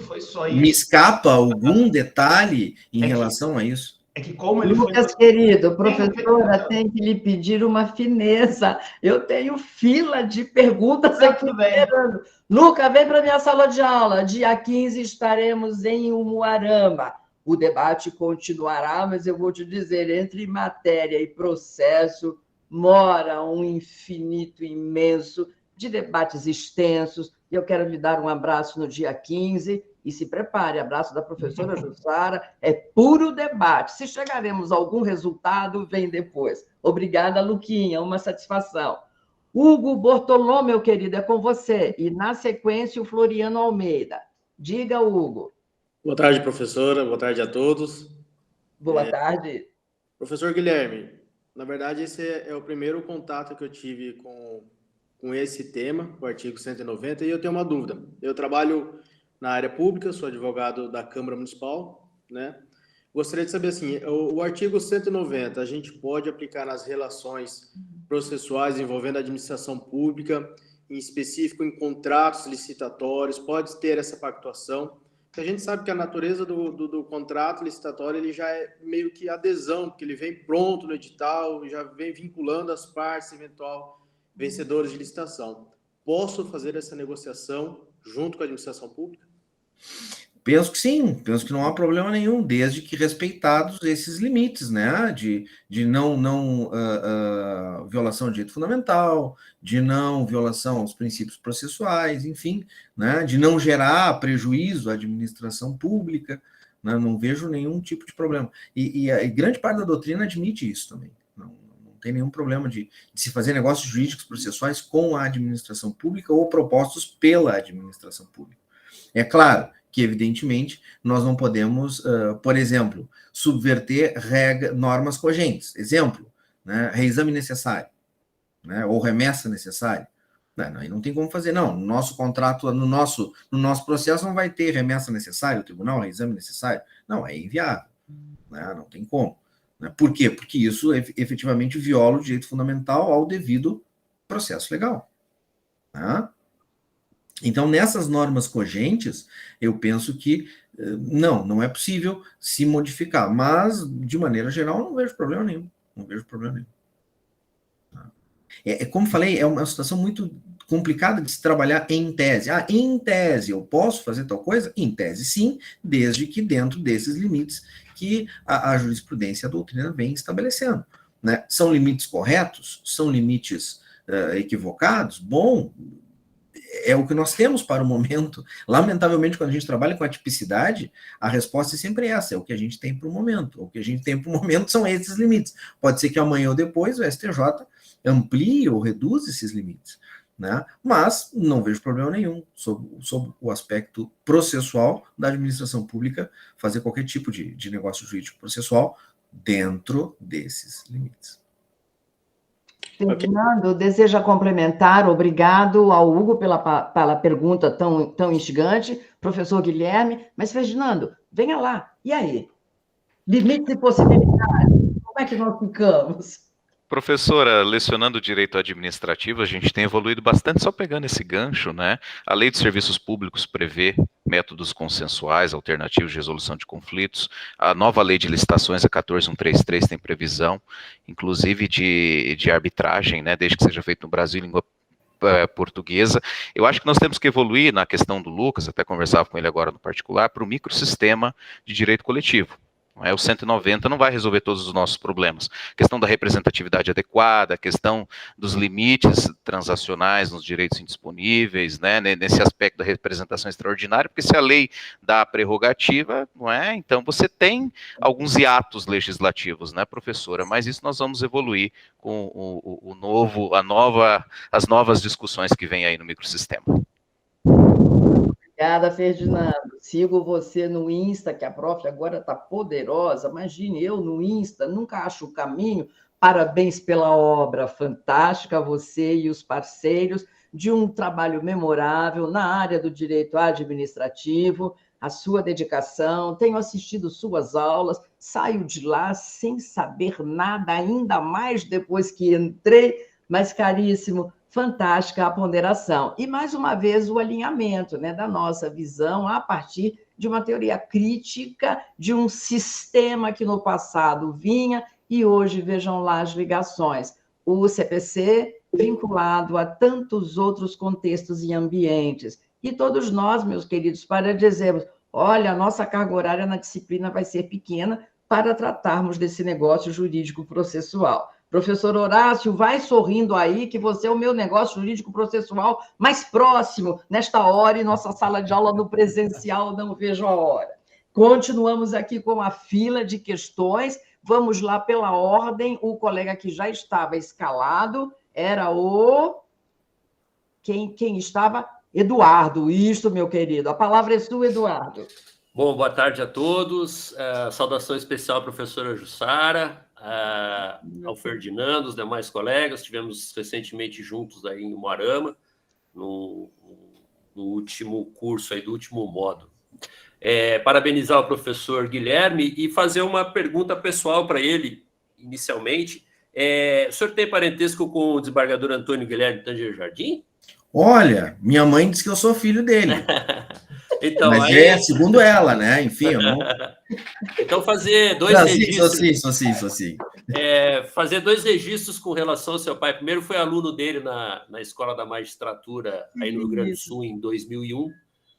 foi só isso. Me escapa algum detalhe em relação a isso. É que como ele Lucas, querido, professora, tem que lhe pedir uma fineza. Eu tenho fila de perguntas aqui esperando. Lucas, vem para a minha sala de aula. Dia 15 estaremos em Umuarama. O debate continuará, mas eu vou te dizer, entre matéria e processo, mora um infinito imenso de debates extensos. Eu quero lhe dar um abraço no dia 15 e se prepare, abraço da professora Jussara, é puro debate. Se chegaremos a algum resultado, vem depois. Obrigada, Luquinha, uma satisfação. Hugo Bortolom, meu querido, é com você. E, na sequência, o Floriano Almeida. Diga, Hugo. Boa tarde, professora. Boa tarde a todos. Boa tarde. Professor Guilherme, na verdade, esse é o primeiro contato que eu tive com esse tema, o artigo 190, e eu tenho uma dúvida. Eu trabalho na área pública, sou advogado da Câmara Municipal, né? Gostaria de saber, assim, o artigo 190, a gente pode aplicar nas relações processuais envolvendo a administração pública, em específico em contratos licitatórios, pode ter essa pactuação? A gente sabe que a natureza do contrato licitatório ele já é meio que adesão, porque ele vem pronto no edital, já vem vinculando as partes, eventual vencedores de licitação. Posso fazer essa negociação junto com a administração pública? Penso que sim, penso que não há problema nenhum, desde que respeitados esses limites, né, de não violação de direito fundamental, de não violação aos princípios processuais, enfim, né, de não gerar prejuízo à administração pública, né, não vejo nenhum tipo de problema. E grande parte da doutrina admite isso também. Não tem nenhum problema de se fazer negócios jurídicos processuais com a administração pública ou propostos pela administração pública. É claro que, evidentemente, nós não podemos, por exemplo, subverter normas cogentes. Exemplo, né, reexame necessário, né, ou remessa necessária. Aí não tem como fazer, não. No nosso contrato, no nosso processo não vai ter remessa necessária, o tribunal, reexame necessário. Não, é inviável. Né, não tem como. Né? Por quê? Porque isso efetivamente viola o direito fundamental ao devido processo legal. Né? Então, nessas normas cogentes, eu penso que não é possível se modificar, mas, de maneira geral, não vejo problema nenhum. Não vejo problema nenhum. Como falei, é uma situação muito complicada de se trabalhar em tese. Em tese, eu posso fazer tal coisa? Em tese, sim, desde que dentro desses limites que a jurisprudência e a doutrina vem estabelecendo. Né? São limites corretos? São limites equivocados? Bom, é o que nós temos para o momento. Lamentavelmente, quando a gente trabalha com a tipicidade, a resposta é sempre essa, é o que a gente tem para o momento. O que a gente tem para o momento são esses limites. Pode ser que amanhã ou depois o STJ amplie ou reduza esses limites. Né? Mas não vejo problema nenhum sob o aspecto processual da administração pública fazer qualquer tipo de negócio jurídico processual dentro desses limites. Fernando, deseja complementar? Obrigado ao Hugo pela pergunta tão instigante, professor Guilherme. Mas, Ferdinando, venha lá. E aí? Limites e possibilidades. Como é que nós ficamos? Professora, lecionando direito administrativo, a gente tem evoluído bastante, só pegando esse gancho, né? A Lei de Serviços Públicos prevê métodos consensuais, alternativos de resolução de conflitos. A nova Lei de Licitações, a 14133, tem previsão, inclusive de arbitragem, né? Desde que seja feito no Brasil em língua portuguesa. Eu acho que nós temos que evoluir na questão do Lucas, até conversava com ele agora no particular, para o microsistema de direito coletivo, Não é? O 190 não vai resolver todos os nossos problemas. A questão da representatividade adequada, a questão dos limites transacionais nos direitos indisponíveis, né? Nesse aspecto da representação extraordinária, porque se a lei dá a prerrogativa, não é? Então você tem alguns hiatos legislativos, né, professora? Mas isso nós vamos evoluir com as novas discussões que vêm aí no microsistema. Obrigada, Ferdinando. Sigo você no Insta, que a prof agora está poderosa. Imagine, eu no Insta, nunca acho o caminho. Parabéns pela obra fantástica, você e os parceiros, de um trabalho memorável na área do direito administrativo, a sua dedicação. Tenho assistido suas aulas, saio de lá sem saber nada, ainda mais depois que entrei, mas, caríssimo, fantástica a ponderação. E, mais uma vez, o alinhamento, né, da nossa visão a partir de uma teoria crítica de um sistema que no passado vinha e hoje, vejam lá as ligações. O CPC vinculado a tantos outros contextos e ambientes. E todos nós, meus queridos, para dizermos, olha, a nossa carga horária na disciplina vai ser pequena para tratarmos desse negócio jurídico processual. Professor Horácio, vai sorrindo aí, que você é o meu negócio jurídico-processual mais próximo nesta hora, e nossa sala de aula no presencial, não vejo a hora. Continuamos aqui com a fila de questões, vamos lá pela ordem, o colega que já estava escalado era o... Quem estava? Eduardo, isso, meu querido. A palavra é sua, Eduardo. Bom, boa tarde a todos. Saudação especial à professora Jussara, ao Ferdinando, os demais colegas. Estivemos recentemente juntos aí em Umuarama, no último curso aí, do último módulo. Parabenizar o professor Guilherme e fazer uma pergunta pessoal para ele, inicialmente. O senhor tem parentesco com o desembargador Antônio Guilherme Tanger Jardim? Olha, minha mãe disse que eu sou filho dele. Então, mas aí... segundo ela, né? Enfim, eu não... Então, fazer dois registros... Sou sim. Fazer dois registros com relação ao seu pai. Primeiro, foi aluno dele na Escola da Magistratura, aí no Rio Grande do Sul, em 2001.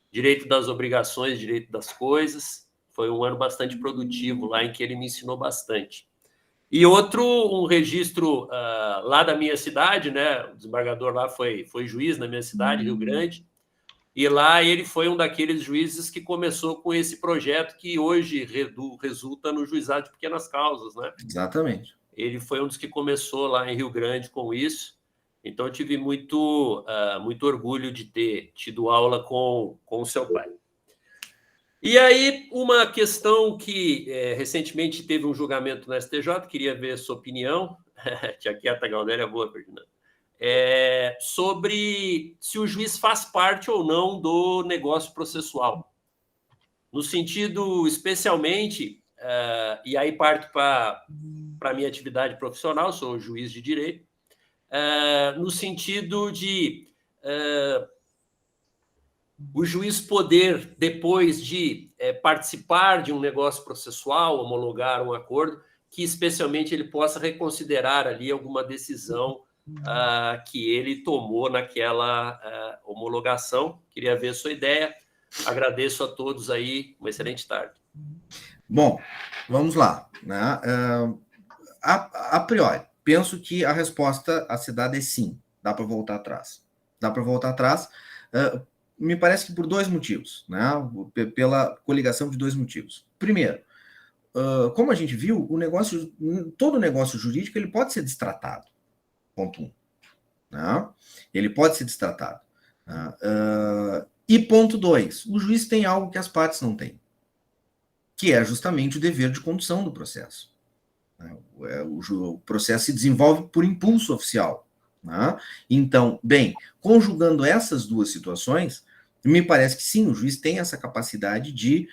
Direito das obrigações, direito das coisas. Foi um ano bastante produtivo lá, em que ele me ensinou bastante. E outro, um registro lá da minha cidade, né? O desembargador lá foi juiz na minha cidade, Rio Grande. E lá ele foi um daqueles juízes que começou com esse projeto que hoje resulta no juizado de pequenas causas, né? Exatamente. Ele foi um dos que começou lá em Rio Grande com isso. Então, eu tive muito orgulho de ter tido aula com o seu pai. E aí, uma questão que recentemente teve um julgamento no STJ, queria ver a sua opinião. Tia quieta, Galdéria, boa, Ferdinando. Sobre se o juiz faz parte ou não do negócio processual. No sentido, especialmente, e aí parto para a minha atividade profissional, sou juiz de direito, no sentido de o juiz poder, depois de participar de um negócio processual, homologar um acordo, que especialmente ele possa reconsiderar ali alguma decisão que ele tomou naquela homologação. Queria ver a sua ideia. Agradeço a todos aí. Uma excelente tarde. Bom, vamos lá, né? A priori, penso que a resposta a se dar é sim. Dá para voltar atrás. Dá para voltar atrás, me parece que por dois motivos, né? Pela coligação de dois motivos. Primeiro, como a gente viu, todo negócio jurídico ele pode ser destratado. Ponto 1. Né? Ele pode ser destratado. E ponto 2, o juiz tem algo que as partes não têm, que é justamente o dever de condução do processo. O processo se desenvolve por impulso oficial. Né? Então, bem, conjugando essas duas situações, me parece que sim, o juiz tem essa capacidade de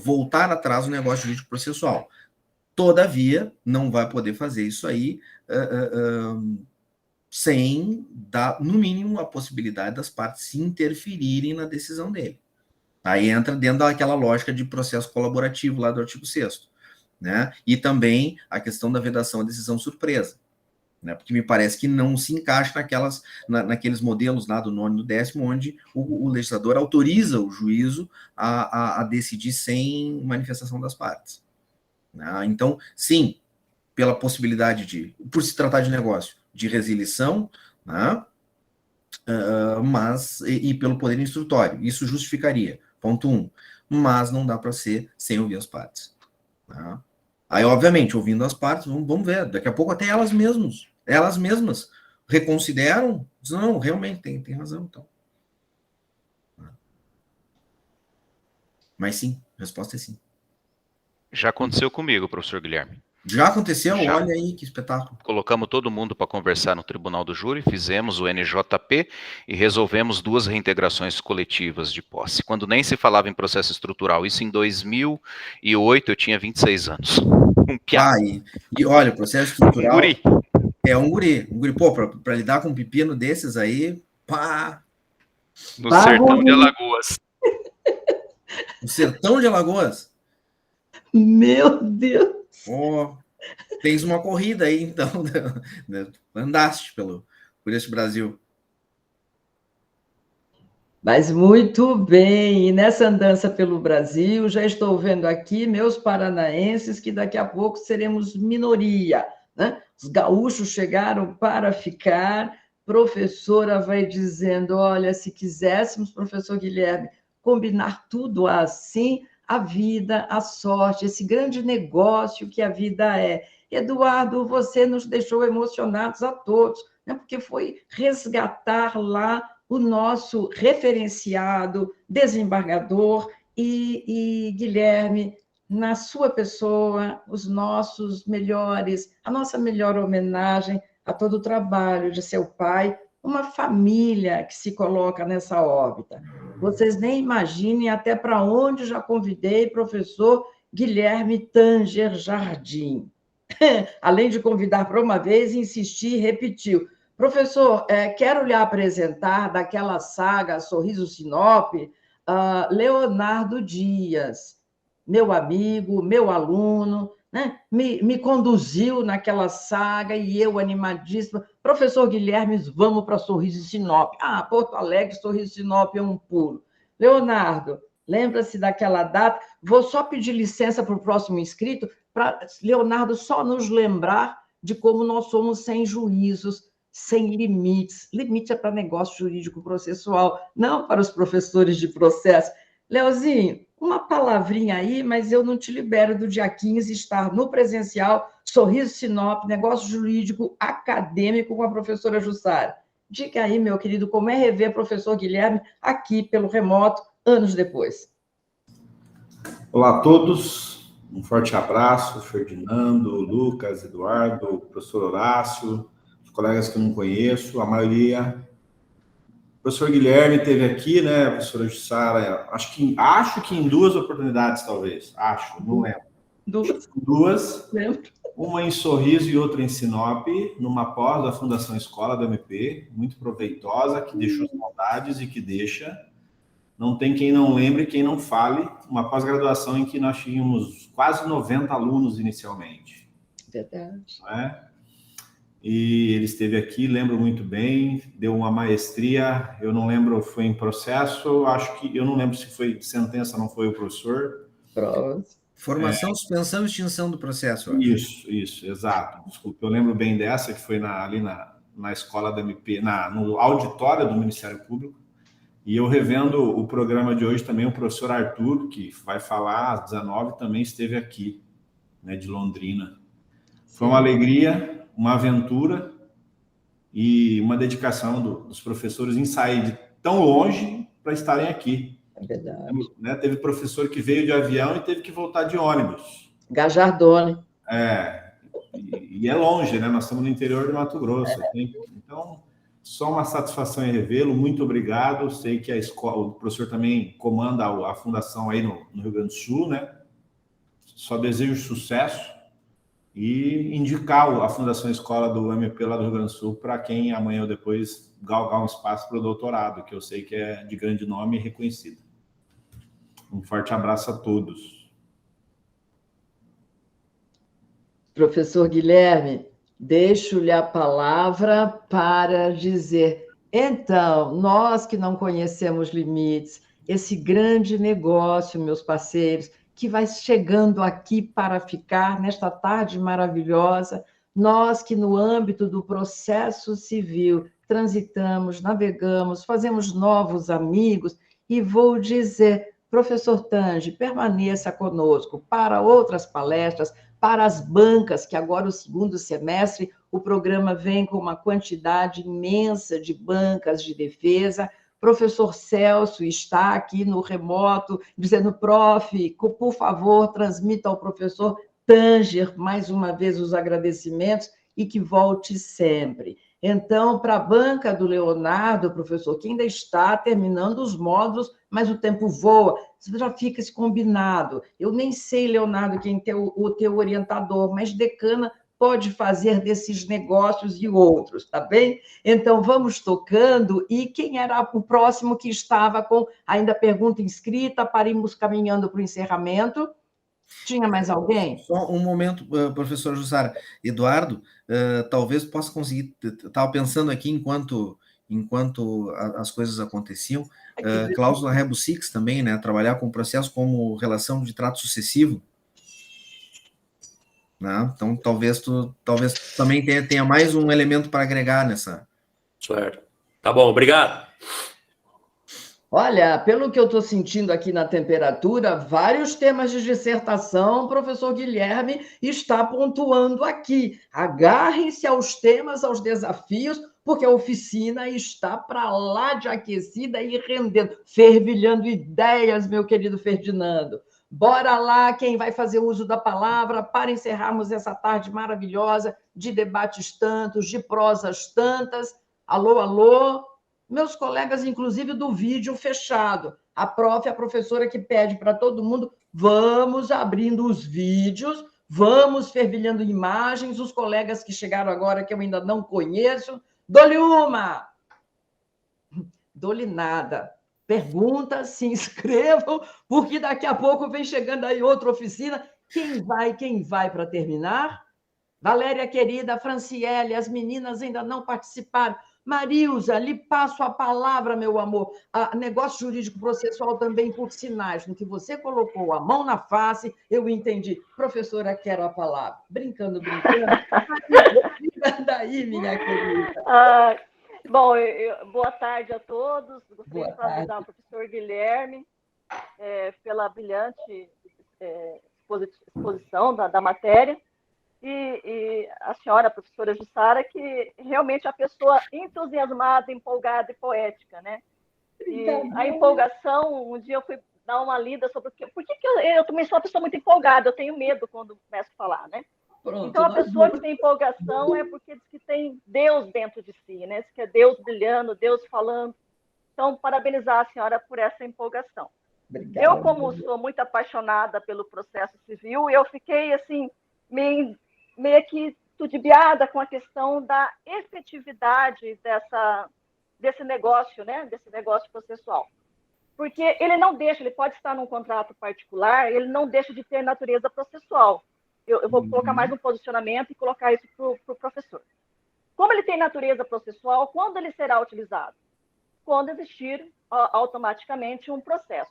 voltar atrás no negócio jurídico processual. Todavia, não vai poder fazer isso aí sem dar, no mínimo, a possibilidade das partes interferirem na decisão dele. Aí entra dentro daquela lógica de processo colaborativo lá do artigo 6º, né? E também a questão da vedação à decisão surpresa, né? Porque me parece que não se encaixa naqueles modelos lá do 9º e do 10º, onde o legislador autoriza o juízo a decidir sem manifestação das partes. Né? Então, sim, pela possibilidade por se tratar de negócio, de resilição, né? Mas e pelo poder instrutório, isso justificaria, ponto 1. Mas não dá para ser sem ouvir as partes. Né? Aí, obviamente, ouvindo as partes, vamos ver, daqui a pouco até elas mesmas reconsideram, dizem, não, realmente tem razão, então. Mas sim, a resposta é sim. Já aconteceu comigo, professor Guilherme. Já aconteceu? Já. Olha aí, que espetáculo. Colocamos todo mundo para conversar no tribunal do júri, fizemos o NJP e resolvemos 2 reintegrações coletivas de posse, quando nem se falava em processo estrutural. Isso em 2008, eu tinha 26 anos. Um piá. E olha, o processo estrutural... Um guri. É um guri. Pô, para lidar com um pepino desses aí, pá... No sertão de Alagoas. No sertão de Alagoas? Meu Deus! Oh, tens uma corrida aí, então. Andaste por esse Brasil. Mas muito bem, e nessa andança pelo Brasil, já estou vendo aqui meus paranaenses, que daqui a pouco seremos minoria, né? Os gaúchos chegaram para ficar, professora vai dizendo, olha, se quiséssemos, professor Guilherme, combinar tudo assim, a vida, a sorte, esse grande negócio que a vida é. Eduardo, você nos deixou emocionados a todos, né? Porque foi resgatar lá o nosso referenciado, desembargador, e Guilherme, na sua pessoa, os nossos melhores, a nossa melhor homenagem a todo o trabalho de seu pai, uma família que se coloca nessa órbita. Vocês nem imaginem até para onde já convidei professor Guilherme Tanger Jardim. Além de convidar para uma vez, insistir e repetiu. Professor, quero lhe apresentar daquela saga Sorriso Sinop, Leonardo Dias, meu amigo, meu aluno, né? Me conduziu naquela saga e eu, animadíssima, professor Guilherme, vamos para Sorriso Sinop. Porto Alegre, Sorriso Sinop é um pulo. Leonardo, lembra-se daquela data? Vou só pedir licença para o próximo inscrito, para Leonardo só nos lembrar de como nós somos sem juízos, sem limites. Limite é para negócio jurídico processual, não para os professores de processo. Leozinho, uma palavrinha aí, mas eu não te libero do dia 15 estar no presencial, Sorriso Sinop, negócio jurídico acadêmico com a professora Jussara. Diga aí, meu querido, como é rever professor Guilherme aqui pelo remoto, anos depois. Olá a todos, um forte abraço, Ferdinando, Lucas, Eduardo, professor Horácio, os colegas que eu não conheço, a maioria. O professor Guilherme esteve aqui, né, a professora Jussara, acho que em 2 oportunidades, talvez, não lembro. Duas. Lembro. Uma em Sorriso e outra em Sinop, numa pós da Fundação Escola da MP, muito proveitosa, que deixou saudades e que deixa. Não tem quem não lembre e quem não fale. Uma pós-graduação em que nós tínhamos quase 90 alunos inicialmente. Verdade. Né? E ele esteve aqui, lembro muito bem, deu uma maestria, eu não lembro, foi em processo, eu não lembro se foi sentença, não foi o professor. Pronto. Formação, suspensão e extinção do processo. Isso, exato. Desculpa, eu lembro bem dessa, que foi ali na escola da MP, no auditório do Ministério Público. E eu revendo o programa de hoje também, o professor Arthur, que vai falar às 19, também esteve aqui, né, de Londrina. Foi uma alegria, uma aventura e uma dedicação dos professores em sair de tão longe para estarem aqui. É verdade. Né, teve professor que veio de avião e teve que voltar de ônibus. Gajardone. E é longe, né? Nós estamos no interior de Mato Grosso. Então, só uma satisfação em revê-lo. Muito obrigado. Sei que a escola, o professor também comanda a fundação aí no Rio Grande do Sul, né? Só desejo sucesso e indicar a Fundação Escola do MP lá do Rio Grande do Sul para quem amanhã ou depois galgar um espaço para o doutorado, que eu sei que é de grande nome e reconhecido. Um forte abraço a todos. Professor Guilherme, deixo-lhe a palavra para dizer, então, nós que não conhecemos limites, esse grande negócio, meus parceiros, que vai chegando aqui para ficar nesta tarde maravilhosa. Nós que, no âmbito do processo civil, transitamos, navegamos, fazemos novos amigos, e vou dizer, professor Tange, permaneça conosco para outras palestras, para as bancas, que agora, o segundo semestre, o programa vem com uma quantidade imensa de bancas de defesa. Professor Celso está aqui no remoto, dizendo, prof, por favor, transmita ao professor Tanger, mais uma vez, os agradecimentos e que volte sempre. Então, para a banca do Leonardo, professor, que ainda está terminando os módulos, mas o tempo voa, já fica esse combinado. Eu nem sei, Leonardo, quem é o teu orientador, mas decana pode fazer desses negócios e outros, tá bem? Então, vamos tocando. E quem era o próximo que estava com ainda pergunta inscrita para irmos caminhando para o encerramento? Tinha mais alguém? Só um momento, professor Jussara. Eduardo, talvez possa conseguir... Estava pensando aqui enquanto as coisas aconteciam, cláusula rebus sic também, né? Trabalhar com o processo como relação de trato sucessivo. Né? Então, talvez também tenha mais um elemento para agregar nessa... Certo. Tá bom, obrigado. Olha, pelo que eu estou sentindo aqui na temperatura, vários temas de dissertação, o professor Guilherme está pontuando aqui. Agarrem-se aos temas, aos desafios, porque a oficina está para lá de aquecida e rendendo, fervilhando ideias, meu querido Ferdinando. Bora lá, quem vai fazer uso da palavra para encerrarmos essa tarde maravilhosa de debates tantos, de prosas tantas. Alô, alô? Meus colegas, inclusive, do vídeo fechado. A prof, a professora que pede para todo mundo, vamos abrindo os vídeos, vamos fervilhando imagens, os colegas que chegaram agora, que eu ainda não conheço. Dou-lhe uma! Dou-lhe nada. Perguntas, se inscrevam, porque daqui a pouco vem chegando aí outra oficina. Quem vai para terminar? Valéria, querida, Franciele, as meninas ainda não participaram. Marilza, lhe passo a palavra, meu amor. Negócio jurídico processual também por sinais. No que você colocou a mão na face, eu entendi. Professora, quero a palavra. Brincando. Daí, minha querida. Bom, boa tarde a todos. Gostaria de parabenizar o professor Guilherme pela brilhante exposição da matéria. E a senhora, a professora Jussara, que realmente é a pessoa entusiasmada, empolgada e poética, né? E a empolgação, um dia eu fui dar uma lida sobre por que eu também sou uma pessoa muito empolgada, eu tenho medo quando começo a falar, né? Pronto, então, a pessoa que tem empolgação é porque diz que tem Deus dentro de si, né? Diz que é Deus brilhando, Deus falando. Então, parabenizar a senhora por essa empolgação. Obrigada. Eu, como sou muito apaixonada pelo processo civil, eu fiquei, assim, meio que tudibiada com a questão da efetividade desse negócio, né? Desse negócio processual. Porque ele não deixa, ele pode estar num contrato particular, ele não deixa de ter natureza processual. Eu vou colocar mais um posicionamento e colocar isso para o professor. Como ele tem natureza processual, quando ele será utilizado? Quando existir automaticamente um processo.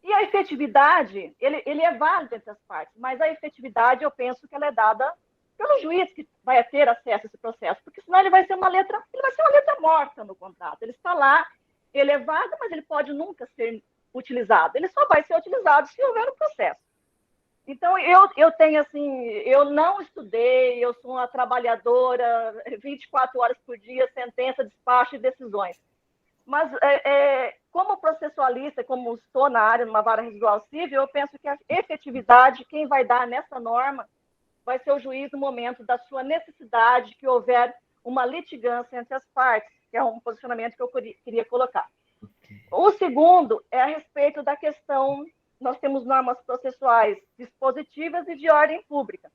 E a efetividade, ele é válido entre as partes, mas a efetividade, eu penso que ela é dada pelo juiz que vai ter acesso a esse processo, porque senão ele vai ser uma letra morta no contrato. Ele está lá, ele é válido, mas ele pode nunca ser utilizado. Ele só vai ser utilizado se houver um processo. Então, eu tenho, assim, eu não estudei, eu sou uma trabalhadora, 24 horas por dia, sentença, despacho e decisões. Mas, como processualista, como estou na área, numa vara residual civil, eu penso que a efetividade, quem vai dar nessa norma, vai ser o juiz no momento da sua necessidade, que houver uma litigância entre as partes, que é um posicionamento que eu queria colocar. O segundo é a respeito da questão, nós temos normas processuais dispositivas e de ordem pública.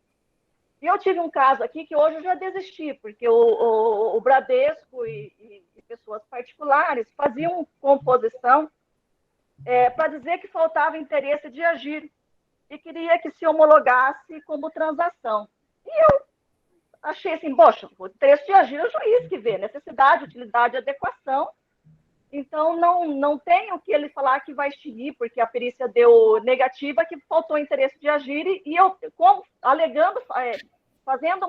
E eu tive um caso aqui que hoje eu já desisti, porque o Bradesco e pessoas particulares faziam composição para dizer que faltava interesse de agir e queria que se homologasse como transação. E eu achei assim, poxa, o interesse de agir é o juiz que vê, necessidade, utilidade, adequação, Então, não tem o que ele falar que vai extinguir, porque a perícia deu negativa, que faltou interesse de agir, e eu, alegando, fazendo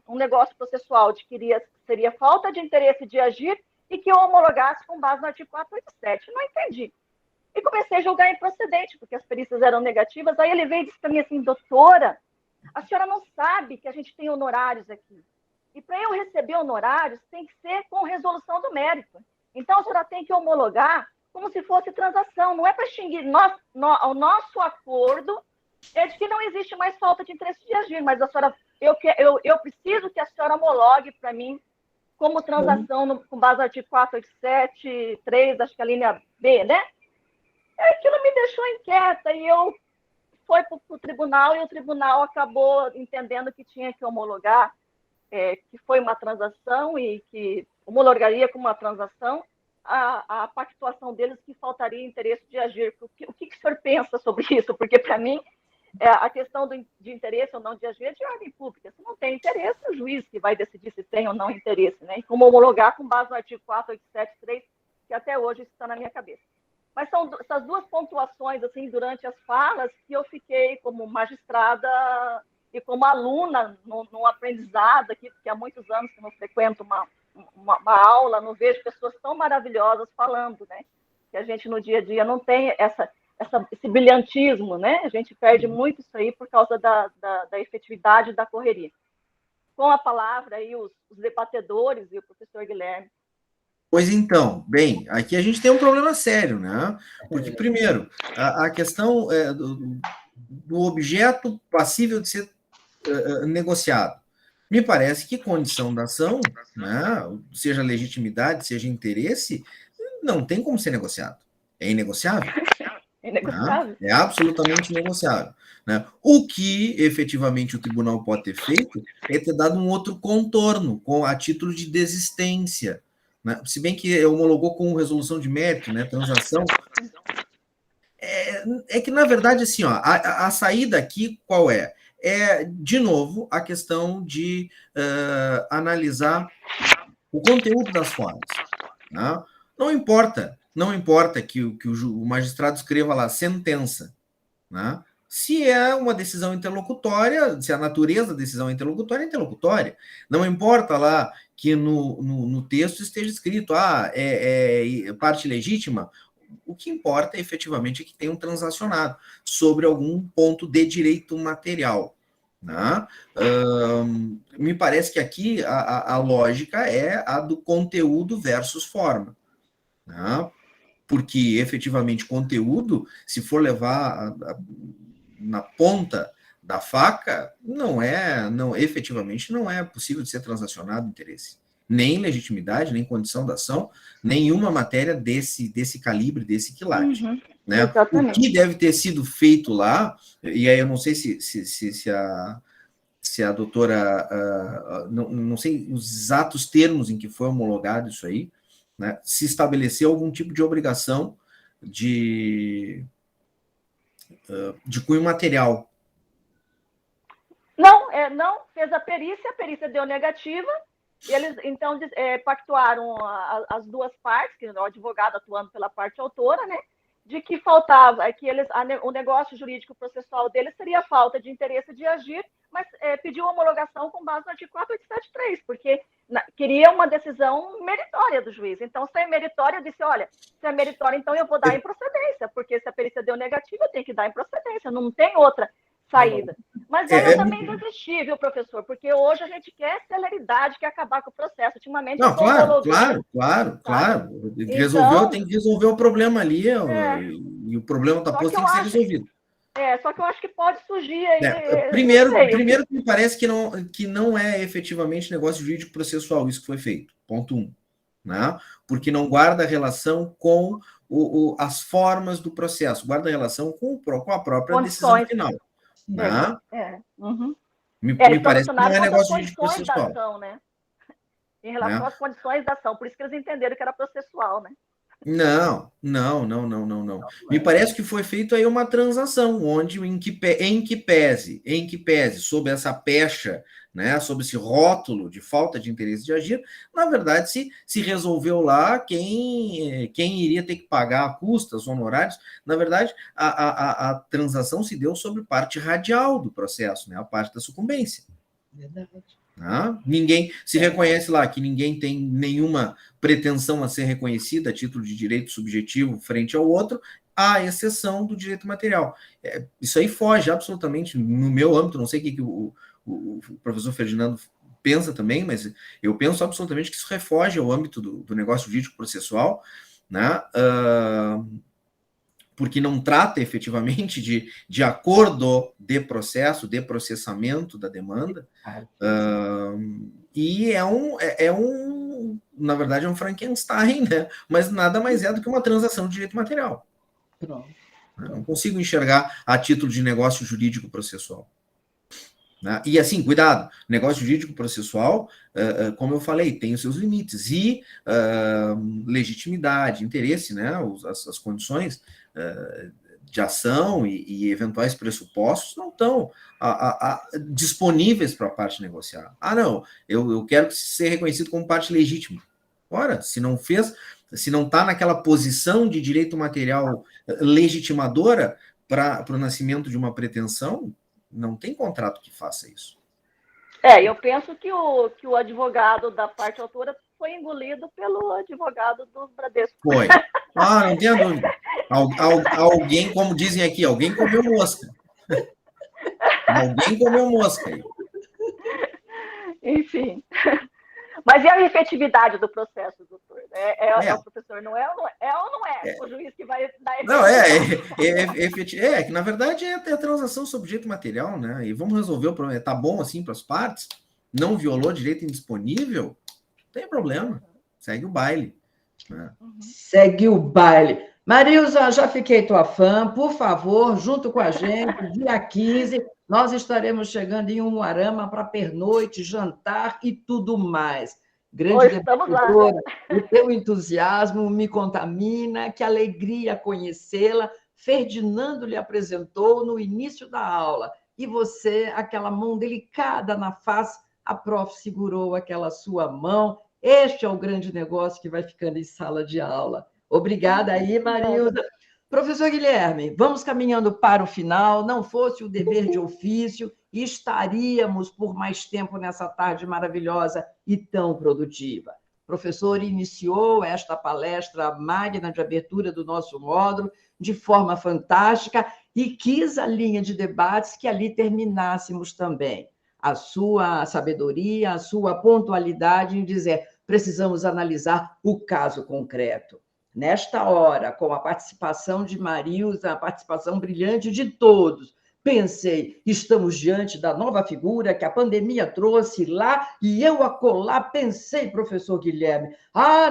um negócio processual de que seria falta de interesse de agir e que eu homologasse com base no artigo 487. Não entendi. E comecei a julgar improcedente, porque as perícias eram negativas. Aí ele veio e disse para mim assim, doutora, a senhora não sabe que a gente tem honorários aqui. E para eu receber honorários, tem que ser com resolução do mérito. Então, a senhora tem que homologar como se fosse transação. Não é para extinguir. O nosso acordo é de que não existe mais falta de interesse de agir, mas a senhora, eu preciso que a senhora homologue para mim como transação com base no artigo 487, 3, acho que a linha B, né? Aquilo me deixou inquieta e eu fui para o tribunal e o tribunal acabou entendendo que tinha que homologar, que foi uma transação e que homologaria como uma transação a pactuação deles, que faltaria interesse de agir. O que o senhor pensa sobre isso? Porque, para mim, a questão de interesse ou não de agir é de ordem pública. Se não tem interesse, é o juiz que vai decidir se tem ou não interesse, né? E como homologar com base no artigo 487.3, que até hoje está na minha cabeça. Mas são essas duas pontuações, assim, durante as falas, que eu fiquei como magistrada e como aluna no aprendizado aqui, porque há muitos anos que não frequento uma aula, não vejo pessoas tão maravilhosas falando, né? Que a gente no dia a dia não tem esse brilhantismo, né? A gente perde muito isso aí por causa da efetividade da correria. Com a palavra aí os debatedores e o professor Guilherme. Pois então, bem, aqui a gente tem um problema sério, né? Porque, primeiro, a questão do objeto passível de ser negociado. Me parece que condição da ação, né, seja legitimidade, seja interesse, não tem como ser negociado. É inegociável. Inegociável. Né? É absolutamente negociável. Né? O que, efetivamente, o tribunal pode ter feito é ter dado um outro contorno, a título de desistência. Né? Se bem que homologou com resolução de mérito, né, transação. É que, na verdade, assim, ó, a saída aqui, qual é? É, de novo, a questão de analisar o conteúdo das formas. Né? Não importa que o magistrado escreva lá sentença. Né? Se é uma decisão interlocutória, se a natureza da decisão é interlocutória. Não importa lá que no texto esteja escrito, parte legítima. O que importa, efetivamente, é que tenham transacionado sobre algum ponto de direito material. Né? Me parece que aqui a lógica é a do conteúdo versus forma. Né? Porque, efetivamente, conteúdo, se for levar na ponta da faca, efetivamente não é possível de ser transacionado interesse. Nem legitimidade, nem condição da ação, nenhuma matéria desse calibre, desse quilate. Né? O que deve ter sido feito lá, e aí eu não sei se a doutora, não sei os exatos termos em que foi homologado isso aí, né? Se estabeleceu algum tipo de obrigação de cunho material. Não fez a perícia deu negativa, e eles, então, pactuaram as duas partes, que o advogado atuando pela parte autora, né, de que faltava, que o negócio jurídico processual deles seria falta de interesse de agir, mas pediu homologação com base no artigo 487.3, porque queria uma decisão meritória do juiz. Então, se é meritória, eu disse, olha, se é meritória, então eu vou dar improcedência, porque se a perícia deu negativa, eu tenho que dar improcedência, não tem outra saída. Mas aí eu também desisti, viu, professor? Porque hoje a gente quer celeridade, quer acabar com o processo. Ultimamente, não, claro. Então, tem que resolver o problema ali, e o problema está posto, tem que ser resolvido. Só que eu acho que pode surgir aí. Primeiro que me parece que não é efetivamente negócio jurídico processual isso que foi feito. Ponto 1. Né? Porque não guarda relação com as formas do processo, guarda relação com a própria decisão final. Né? Me parece que não é negócio jurídico processual. Ação, né? Em relação às condições da ação, por isso que eles entenderam que era processual, né? Não. Me parece que foi feita aí uma transação, onde em que pese, sob essa pecha, né, sob esse rótulo de falta de interesse de agir, na verdade se resolveu lá quem iria ter que pagar a custas, honorários. Na verdade, a transação se deu sobre parte radial do processo, né, a parte da sucumbência. Verdade. Ninguém se reconhece lá que ninguém tem nenhuma pretensão a ser reconhecida a título de direito subjetivo frente ao outro, à exceção do direito material. Isso aí foge absolutamente no meu âmbito, não sei o que o professor Ferdinando pensa também, mas eu penso absolutamente que isso refoge ao âmbito do negócio jurídico processual, né? Porque não trata efetivamente de acordo de processo, de processamento da demanda, e na verdade, é um Frankenstein, né? Mas nada mais é do que uma transação de direito material. Pronto. Não consigo enxergar a título de negócio jurídico processual. Né? E assim, cuidado, negócio jurídico processual, como eu falei, tem os seus limites, e legitimidade, interesse, né? As condições de ação e eventuais pressupostos não estão disponíveis para a parte negociar. Não, eu quero ser reconhecido como parte legítima. Ora, se não está naquela posição de direito material legitimadora para o nascimento de uma pretensão, não tem contrato que faça isso. Eu penso que o advogado da parte autora foi engolido pelo advogado do Bradesco. Foi. Não tenha dúvida. Alguém, como dizem aqui, alguém comeu mosca. Alguém comeu mosca. Enfim. Mas e a efetividade do processo, doutor? O professor, não é ou não é? É ou não é? O juiz que vai dar efetividade. Que na verdade é a transação sobre direito material, né? E vamos resolver o problema. Tá bom assim para as partes? Não violou direito indisponível? Não tem problema. Segue o baile. Né? Segue o baile. Marilza, já fiquei tua fã. Por favor, junto com a gente, dia 15, nós estaremos chegando em Umuarama para pernoite, jantar e tudo mais. Grande debatedora, o teu entusiasmo me contamina, que alegria conhecê-la. Ferdinando lhe apresentou no início da aula, e você, aquela mão delicada na face, a prof segurou aquela sua mão. Este é o grande negócio que vai ficando em sala de aula. Obrigada aí, Marilza. Professor Guilherme, vamos caminhando para o final. Não fosse o dever de ofício, estaríamos por mais tempo nessa tarde maravilhosa e tão produtiva. O professor iniciou esta palestra magna de abertura do nosso módulo de forma fantástica e quis a linha de debates que ali terminássemos também. A sua sabedoria, a sua pontualidade em dizer: precisamos analisar o caso concreto. Nesta hora, com a participação de Marilza, a participação brilhante de todos, pensei, estamos diante da nova figura que a pandemia trouxe lá, e eu acolá pensei, professor Guilherme,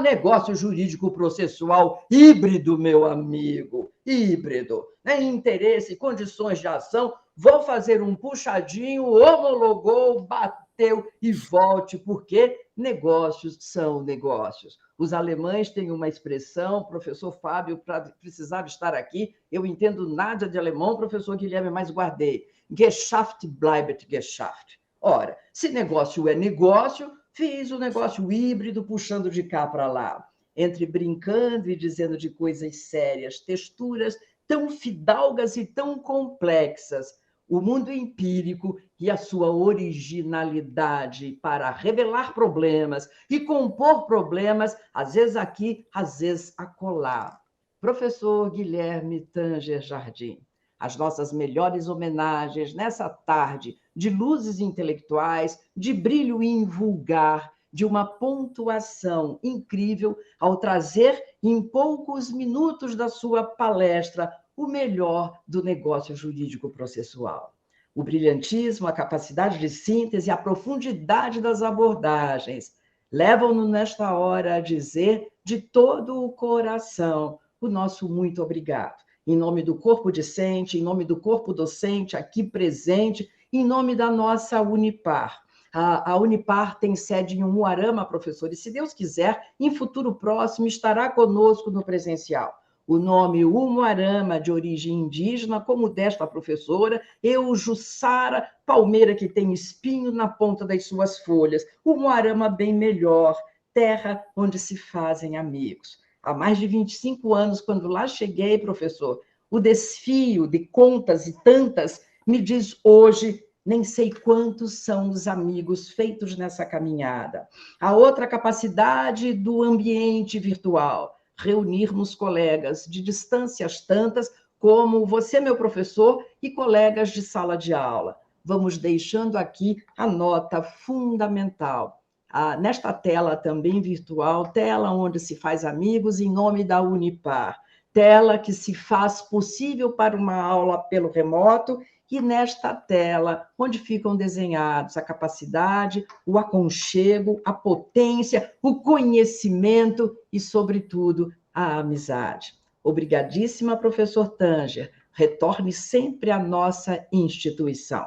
negócio jurídico processual híbrido, meu amigo, híbrido, né? Interesse, condições de ação, vou fazer um puxadinho, homologou, bateu e volte, porque negócios são negócios. Os alemães têm uma expressão, professor Fábio precisava estar aqui, eu entendo nada de alemão, professor Guilherme, mas guardei. Geschäft bleibt Geschäft. Ora, se negócio é negócio, fiz o negócio híbrido, puxando de cá para lá, entre brincando e dizendo de coisas sérias, texturas tão fidalgas e tão complexas. O mundo empírico e a sua originalidade para revelar problemas e compor problemas, às vezes aqui, às vezes acolá. Professor Guilherme Tanger Jardim, as nossas melhores homenagens nessa tarde de luzes intelectuais, de brilho invulgar, de uma pontuação incrível ao trazer em poucos minutos da sua palestra o melhor do negócio jurídico processual. O brilhantismo, a capacidade de síntese, a profundidade das abordagens levam-nos nesta hora a dizer de todo o coração o nosso muito obrigado. Em nome do corpo discente, em nome do corpo docente aqui presente, em nome da nossa Unipar. A Unipar tem sede em Umuarama, professor, e se Deus quiser, em futuro próximo estará conosco no presencial. O nome Umuarama, de origem indígena, como desta professora, Jussara Palmeira, que tem espinho na ponta das suas folhas. Umuarama bem melhor, terra onde se fazem amigos. Há mais de 25 anos, quando lá cheguei, professor, o desfio de contas e tantas me diz hoje, nem sei quantos são os amigos feitos nessa caminhada. A outra capacidade do ambiente virtual, reunirmos colegas de distâncias tantas como você, meu professor, e colegas de sala de aula. Vamos deixando aqui a nota fundamental. Nesta tela também virtual, tela onde se faz amigos em nome da Unipar, tela que se faz possível para uma aula pelo remoto, e nesta tela, onde ficam desenhados a capacidade, o aconchego, a potência, o conhecimento e, sobretudo, a amizade. Obrigadíssima, professor Tanger. Retorne sempre à nossa instituição.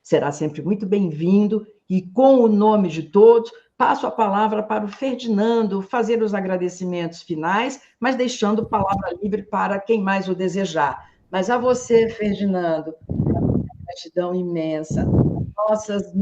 Será sempre muito bem-vindo e, com o nome de todos, passo a palavra para o Ferdinando fazer os agradecimentos finais, mas deixando palavra livre para quem mais o desejar. Mas a você, Ferdinando, gratidão imensa. Nossas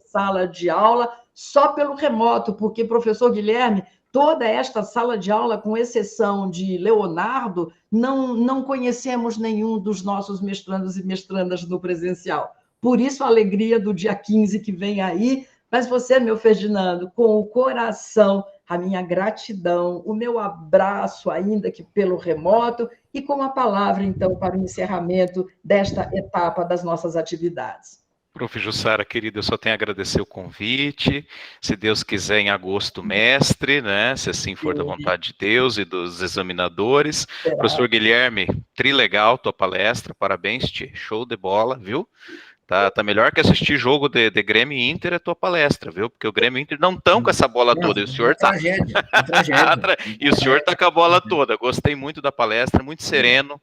sala de aula só pelo remoto, porque, professor Guilherme, toda esta sala de aula, com exceção de Leonardo, não conhecemos nenhum dos nossos mestrandos e mestrandas no presencial. Por isso, a alegria do dia 15 que vem aí. Mas você, meu Ferdinando, com o coração, a minha gratidão, o meu abraço, ainda que pelo remoto, e com a palavra, então, para o encerramento desta etapa das nossas atividades. Prof. Jussara, querida, eu só tenho a agradecer o convite. Se Deus quiser, em agosto, mestre, né? Se assim for da vontade de Deus e dos examinadores. Será? Professor Guilherme, trilegal tua palestra, parabéns, tia. Show de bola, viu? Tá melhor que assistir jogo de Grêmio e Inter a tua palestra, viu? Porque o Grêmio e Inter não estão com essa bola toda. E o senhor tá. Tragédia. E o senhor tá com a bola toda. Gostei muito da palestra, muito sereno,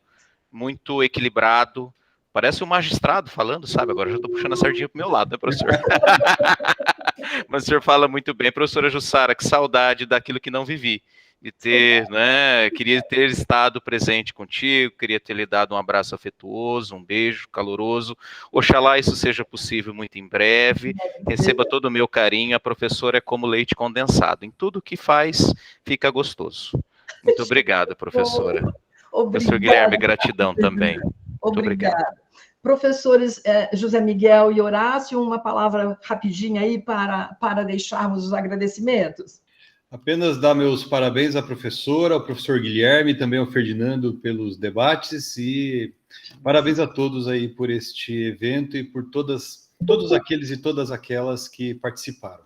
muito equilibrado. Parece um magistrado falando, sabe? Agora já estou puxando a sardinha pro meu lado, né, professor? Mas o senhor fala muito bem. Professora Jussara, que saudade daquilo que não vivi. De ter, né? Queria ter estado presente contigo, queria ter lhe dado um abraço afetuoso, um beijo caloroso. Oxalá isso seja possível muito em breve. Receba todo o meu carinho. A professora é como leite condensado. Em tudo que faz, fica gostoso. Muito obrigado, professora. Professor Guilherme, gratidão também. Obrigada. Professores José Miguel e Horácio, uma palavra rapidinha aí para deixarmos os agradecimentos. Apenas dar meus parabéns à professora, ao professor Guilherme e também ao Ferdinando pelos debates e parabéns a todos aí por este evento e por todos aqueles e todas aquelas que participaram.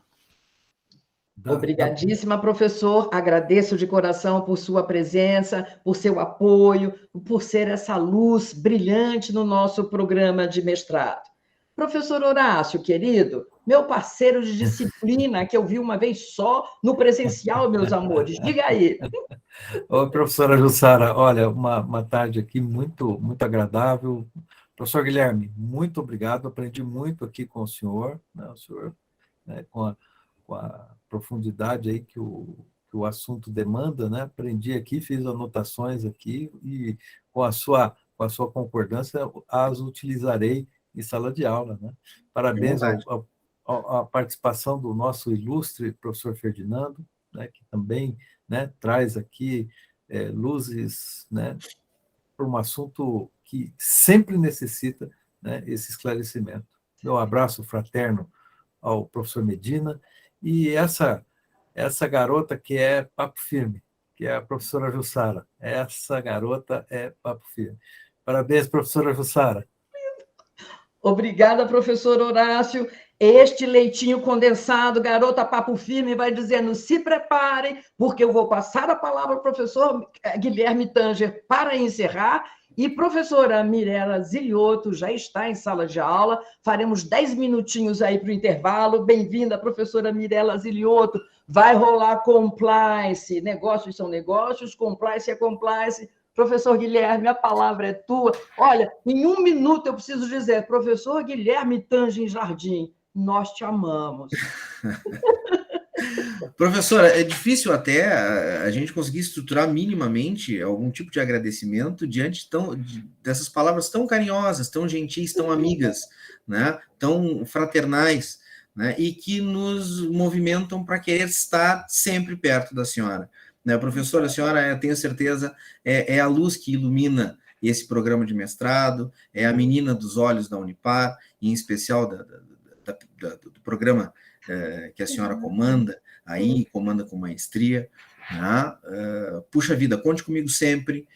Obrigadíssima, professor. Agradeço de coração por sua presença, por seu apoio, por ser essa luz brilhante no nosso programa de mestrado. Professor Horácio, querido, meu parceiro de disciplina, que eu vi uma vez só no presencial, meus amores, diga aí. Oi, professora Jussara, olha, uma tarde aqui muito agradável. Professor Guilherme, muito obrigado, aprendi muito aqui com o senhor, né, com a profundidade aí que o assunto demanda, né? Aprendi aqui, fiz anotações aqui e com a sua concordância as utilizarei em sala de aula, né? Parabéns à participação do nosso ilustre professor Ferdinando, né, que também, né, traz aqui luzes, né, para um assunto que sempre necessita, né, esse esclarecimento. Meu abraço fraterno ao professor Medina e essa garota que é papo firme, que é a professora Jussara. Essa garota é papo firme. Parabéns, professora Jussara. Obrigada, professor Horácio. Este leitinho condensado, garota papo firme, vai dizendo, se preparem, porque eu vou passar a palavra ao professor Guilherme Tanger para encerrar, e professora Mirela Zilioto já está em sala de aula, faremos 10 minutinhos aí para o intervalo. Bem-vinda, professora Mirela Zilioto. Vai rolar compliance, negócios são negócios, compliance é compliance. Professor Guilherme, a palavra é tua. Olha, em 1 minuto eu preciso dizer, professor Guilherme Tanger Jardim, nós te amamos. Professora, é difícil até a gente conseguir estruturar minimamente algum tipo de agradecimento diante dessas palavras tão carinhosas, tão gentis, tão amigas, né? Tão fraternais, né? E que nos movimentam para querer estar sempre perto da senhora. Né? Professora, a senhora, eu tenho certeza, é a luz que ilumina esse programa de mestrado, é a menina dos olhos da Unipar, e em especial do programa que a senhora comanda, aí comanda com maestria. Né? Puxa vida, conte comigo sempre,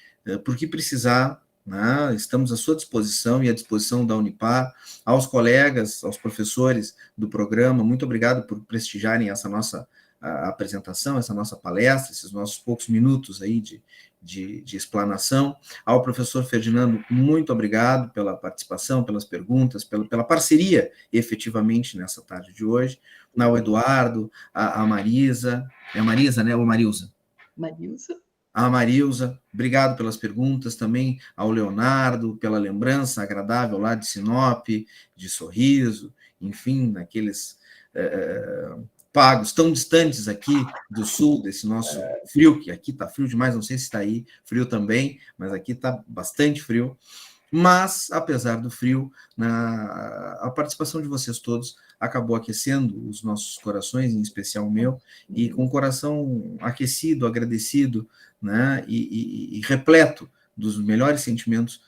por que precisar, né? Estamos à sua disposição e à disposição da Unipar, aos colegas, aos professores do programa, muito obrigado por prestigiarem essa nossa apresentação, essa nossa palestra, esses nossos poucos minutos aí de explanação. Ao professor Ferdinando, muito obrigado pela participação, pelas perguntas, pela parceria, efetivamente, nessa tarde de hoje. Ao Eduardo, a Marisa, é a Marisa, né, ou Marilza? Marilza. A Marilza, obrigado pelas perguntas, também ao Leonardo, pela lembrança agradável lá de Sinop, de Sorriso, enfim, naqueles pagos tão distantes aqui do sul, desse nosso frio, que aqui está frio demais, não sei se está aí frio também, mas aqui está bastante frio. Mas, apesar do frio, a participação de vocês todos acabou aquecendo os nossos corações, em especial o meu, e com o coração aquecido, agradecido, né, e repleto dos melhores sentimentos,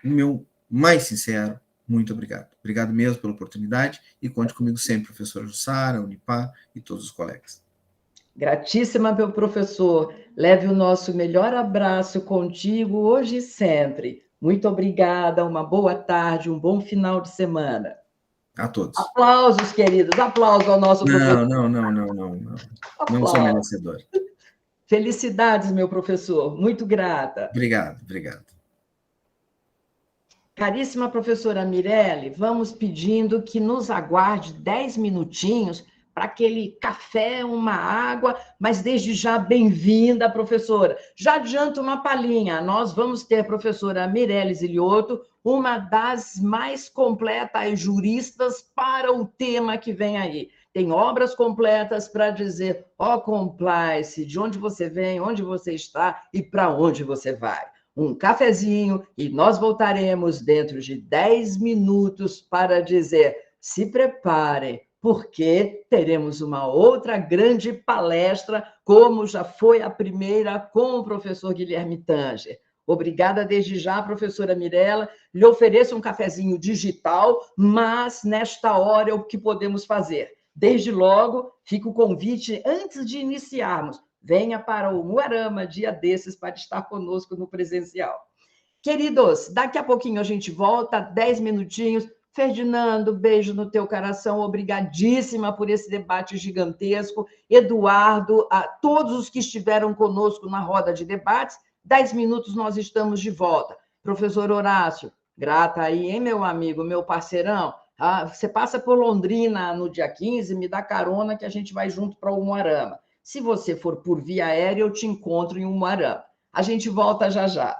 o meu mais sincero muito obrigado. Obrigado mesmo pela oportunidade e conte comigo sempre, professora Jussara, Unipar e todos os colegas. Gratíssima, meu professor. Leve o nosso melhor abraço contigo hoje e sempre. Muito obrigada, uma boa tarde, um bom final de semana. A todos. Aplausos, queridos, aplausos ao nosso professor. Não. Não sou merecedor. Felicidades, meu professor, muito grata. Obrigado. Caríssima professora Mirelle, vamos pedindo que nos aguarde 10 minutinhos para aquele café, uma água, mas desde já bem-vinda, professora. Já adianto uma palhinha, nós vamos ter a professora Mirelle Ziliotto, uma das mais completas juristas para o tema que vem aí. Tem obras completas para dizer, compliance, de onde você vem, onde você está e para onde você vai. Um cafezinho e nós voltaremos dentro de 10 minutos para dizer, se preparem, porque teremos uma outra grande palestra, como já foi a primeira com o professor Guilherme Tanger. Obrigada desde já, professora Mirella. Lhe ofereço um cafezinho digital, mas nesta hora é o que podemos fazer. Desde logo, fica o convite, antes de iniciarmos, venha para o Umuarama, dia desses, para estar conosco no presencial. Queridos, daqui a pouquinho a gente volta, 10 minutinhos. Ferdinando, beijo no teu coração, obrigadíssima por esse debate gigantesco. Eduardo, a todos os que estiveram conosco na roda de debates, 10 minutos nós estamos de volta. Professor Horácio, grata aí, hein, meu amigo, meu parceirão? Você passa por Londrina no dia 15, me dá carona que a gente vai junto para o Umuarama. Se você for por via aérea, eu te encontro em Umuarama. A gente volta já já.